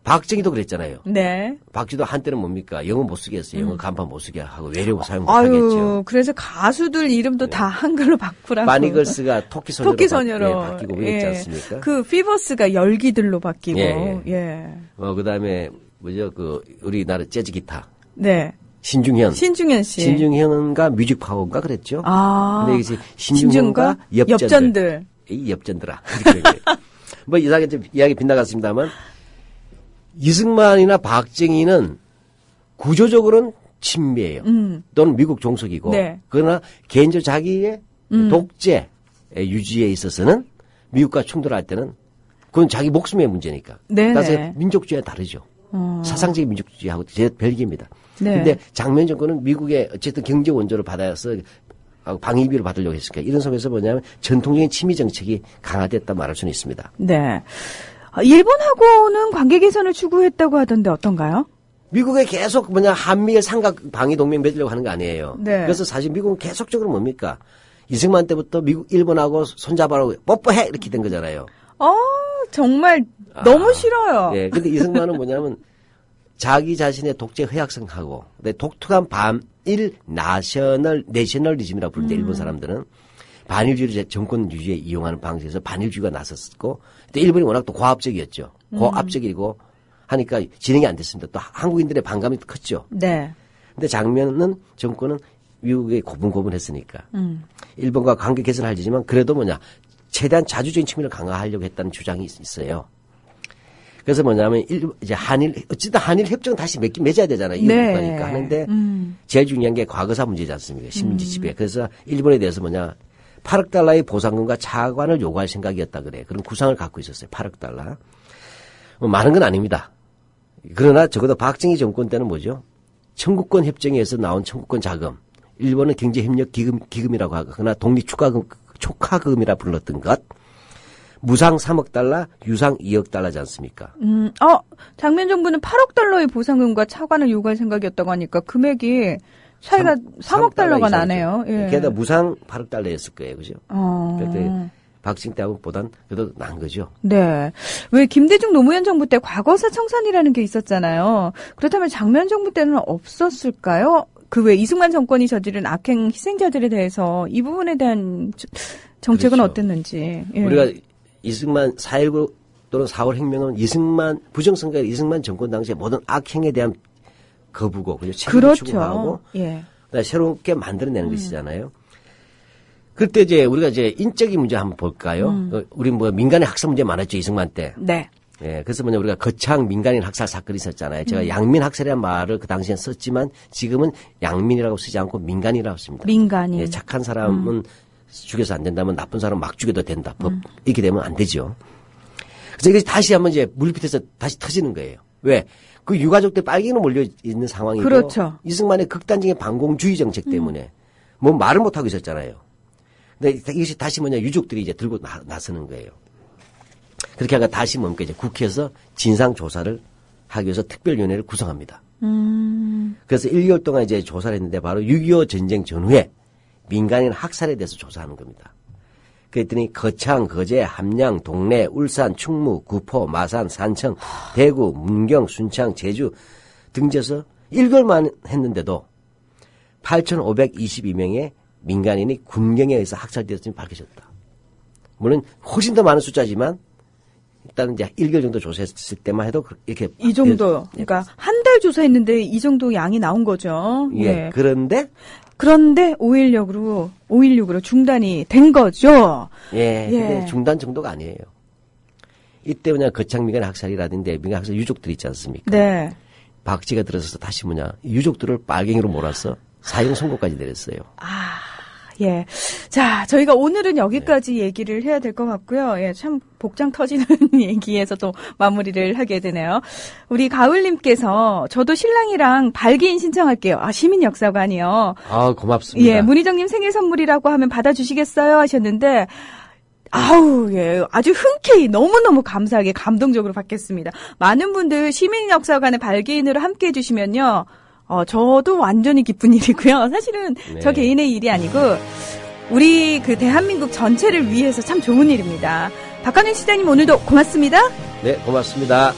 박정희도 그랬잖아요. 네. 박쥐도 한때는 뭡니까? 영어 못 쓰게 했어요. 영어 간판 못 쓰게 하고 외래어 사용 못 하겠죠. 그래서 가수들 이름도 다 한글로 바꾸라고. 바니걸스가 토끼소녀로 바뀌고 그랬지 예. 않습니까? 그 피버스가 열기들로 바뀌고. 예. 예. 그다음에 뭐죠? 그 우리나라 재즈 기타. 네. 신중현 씨. 신중현과 뮤직 파워인가 그랬죠? 근데 이게 신중현과 엽전들. 이 엽전들아. 뭐 이상하게 좀 이야기 빗나갔습니다만 이승만이나 박정희는 구조적으로는 친미예요. 또는 미국 종속이고. 네. 그러나 개인적으로 자기의 독재 유지에 있어서는 미국과 충돌할 때는 그건 자기 목숨의 문제니까. 네네. 따라서 민족주의와 다르죠. 사상적인 민족주의하고 제 별개입니다. 그런데 네. 장면 정권은 미국의 어쨌든 경제 원조를 받아서 방위비를 받으려고 했으니까 이런 속에서 뭐냐면 전통적인 친미 정책이 강화됐다 말할 수는 있습니다. 네. 일본하고는 관계 개선을 추구했다고 하던데 어떤가요? 미국에 계속 한미일 삼각 방위 동맹 맺으려고 하는 거 아니에요. 네. 그래서 사실 미국은 계속적으로 뭡니까? 이승만 때부터 미국 일본하고 손잡아라고 뽀뽀해 이렇게 된 거잖아요. 정말 너무 싫어요. 예. 근데 이승만은 뭐냐면 자기 자신의 독재 허약성하고 독특한 반일 내셔널리즘이라고 부르는데 일본 사람들은 반일주의를 정권 유지에 이용하는 방식에서 반일주의가 나섰고 또 일본이 워낙 또 고압적이었죠. 고압적이고 하니까 진행이 안 됐습니다. 또 한국인들의 반감이 컸죠. 네. 근데 정권은 미국에 고분고분했으니까 일본과 관계 개선하지만 그래도 최대한 자주적인 측면을 강화하려고 했다는 주장이 있어요. 그래서 뭐냐면 이제 어쨌든 한일 협정 다시 맺어야 되잖아요. 이웃 국가니까 하는데 제일 중요한 게 과거사 문제지 않습니까? 식민지 지배. 그래서 일본에 대해서 8억 달러의 보상금과 차관을 요구할 생각이었다 그래. 그런 구상을 갖고 있었어요. 8억 달러. 많은 건 아닙니다. 그러나 적어도 박정희 정권 때는 뭐죠? 청구권 협정에서 나온 청구권 자금. 일본은 경제협력 기금이라고 하고 그러나 독립초과금이라 불렀던 것. 무상 3억 달러, 유상 2억 달러지 않습니까? 장면 정부는 8억 달러의 보상금과 차관을 요구할 생각이었다고 하니까 금액이 차이가 3억 달러가 나네요. 예. 게다가 무상 8억 달러였을 거예요. 그죠? 그때 박정희 때보단 그래도 난 거죠. 네. 왜 김대중 노무현 정부 때 과거사 청산이라는 게 있었잖아요. 그렇다면 장면 정부 때는 없었을까요? 그 왜 이승만 정권이 저지른 악행 희생자들에 대해서 이 부분에 대한 정책은 그렇죠. 어땠는지. 예. 우리가 이승만 4.19 또는 4월 혁명은 부정선거의 이승만 정권 당시의 모든 악행에 대한 거부고 책임을 그렇죠. 추구하고 예. 새롭게 만들어내는 것이잖아요. 그때 우리가 인적인 문제 한번 볼까요? 우리 민간인 학살 문제 많았죠 이승만 때. 네. 예, 그래서 우리가 거창 민간인 학살 사건이 있었잖아요. 제가 양민 학살이라는 말을 그 당시엔 썼지만 지금은 양민이라고 쓰지 않고 민간이라고 씁니다. 민간인. 예, 착한 사람은 죽여서 안 된다면 나쁜 사람은 막 죽여도 된다. 법 이렇게 되면 안 되죠. 그래서 이게 다시 한번 물밑에서 다시 터지는 거예요. 왜? 그 유가족들 빨갱이로 몰려 있는 상황이고 그렇죠. 이승만의 극단적인 반공주의 정책 때문에 말을 못 하고 있었잖아요. 근데 이것이 다시 유족들이 들고 나서는 거예요. 그렇게 하다가 다시 이제 국회에서 진상 조사를 하기 위해서 특별위원회를 구성합니다. 그래서 1개월 동안 조사를 했는데 바로 6.25 전쟁 전후에 민간인 학살에 대해서 조사하는 겁니다. 그랬더니 거창, 거제, 함양, 동래, 울산, 충무, 구포, 마산, 산청, 대구, 문경, 순창, 제주 등지에서 1개월만 했는데도 8,522명의 민간인이 군경에 의해서 학살되었음이 밝혀졌다. 물론 훨씬 더 많은 숫자지만 일단 1개월 정도 조사했을 때만 해도 이렇게 이 정도. 그러니까 한 달 조사했는데 이 정도 양이 나온 거죠. 예. 예. 그런데 5.16으로 중단이 된 거죠. 예. 예. 근데 중단 정도가 아니에요. 이때 거창 민간 학살이라든지 민간 학살 유족들 있지 않습니까? 네. 박쥐가 들어서서 다시 유족들을 빨갱이로 몰아서 사형 선고까지 내렸어요. 예. 자, 저희가 오늘은 여기까지 얘기를 해야 될 것 같고요. 예, 참 복장 터지는 얘기에서 또 마무리를 하게 되네요. 우리 가을님께서 저도 신랑이랑 발기인 신청할게요. 시민역사관이요. 고맙습니다. 예, 문희정님 생일 선물이라고 하면 받아주시겠어요? 하셨는데, 예, 아주 흔쾌히 너무너무 감사하게 감동적으로 받겠습니다. 많은 분들 시민역사관의 발기인으로 함께 해주시면요. 저도 완전히 기쁜 일이고요. 사실은 네. 저 개인의 일이 아니고 우리 그 대한민국 전체를 위해서 참 좋은 일입니다. 박한윤 시장님 오늘도 고맙습니다. 네, 고맙습니다.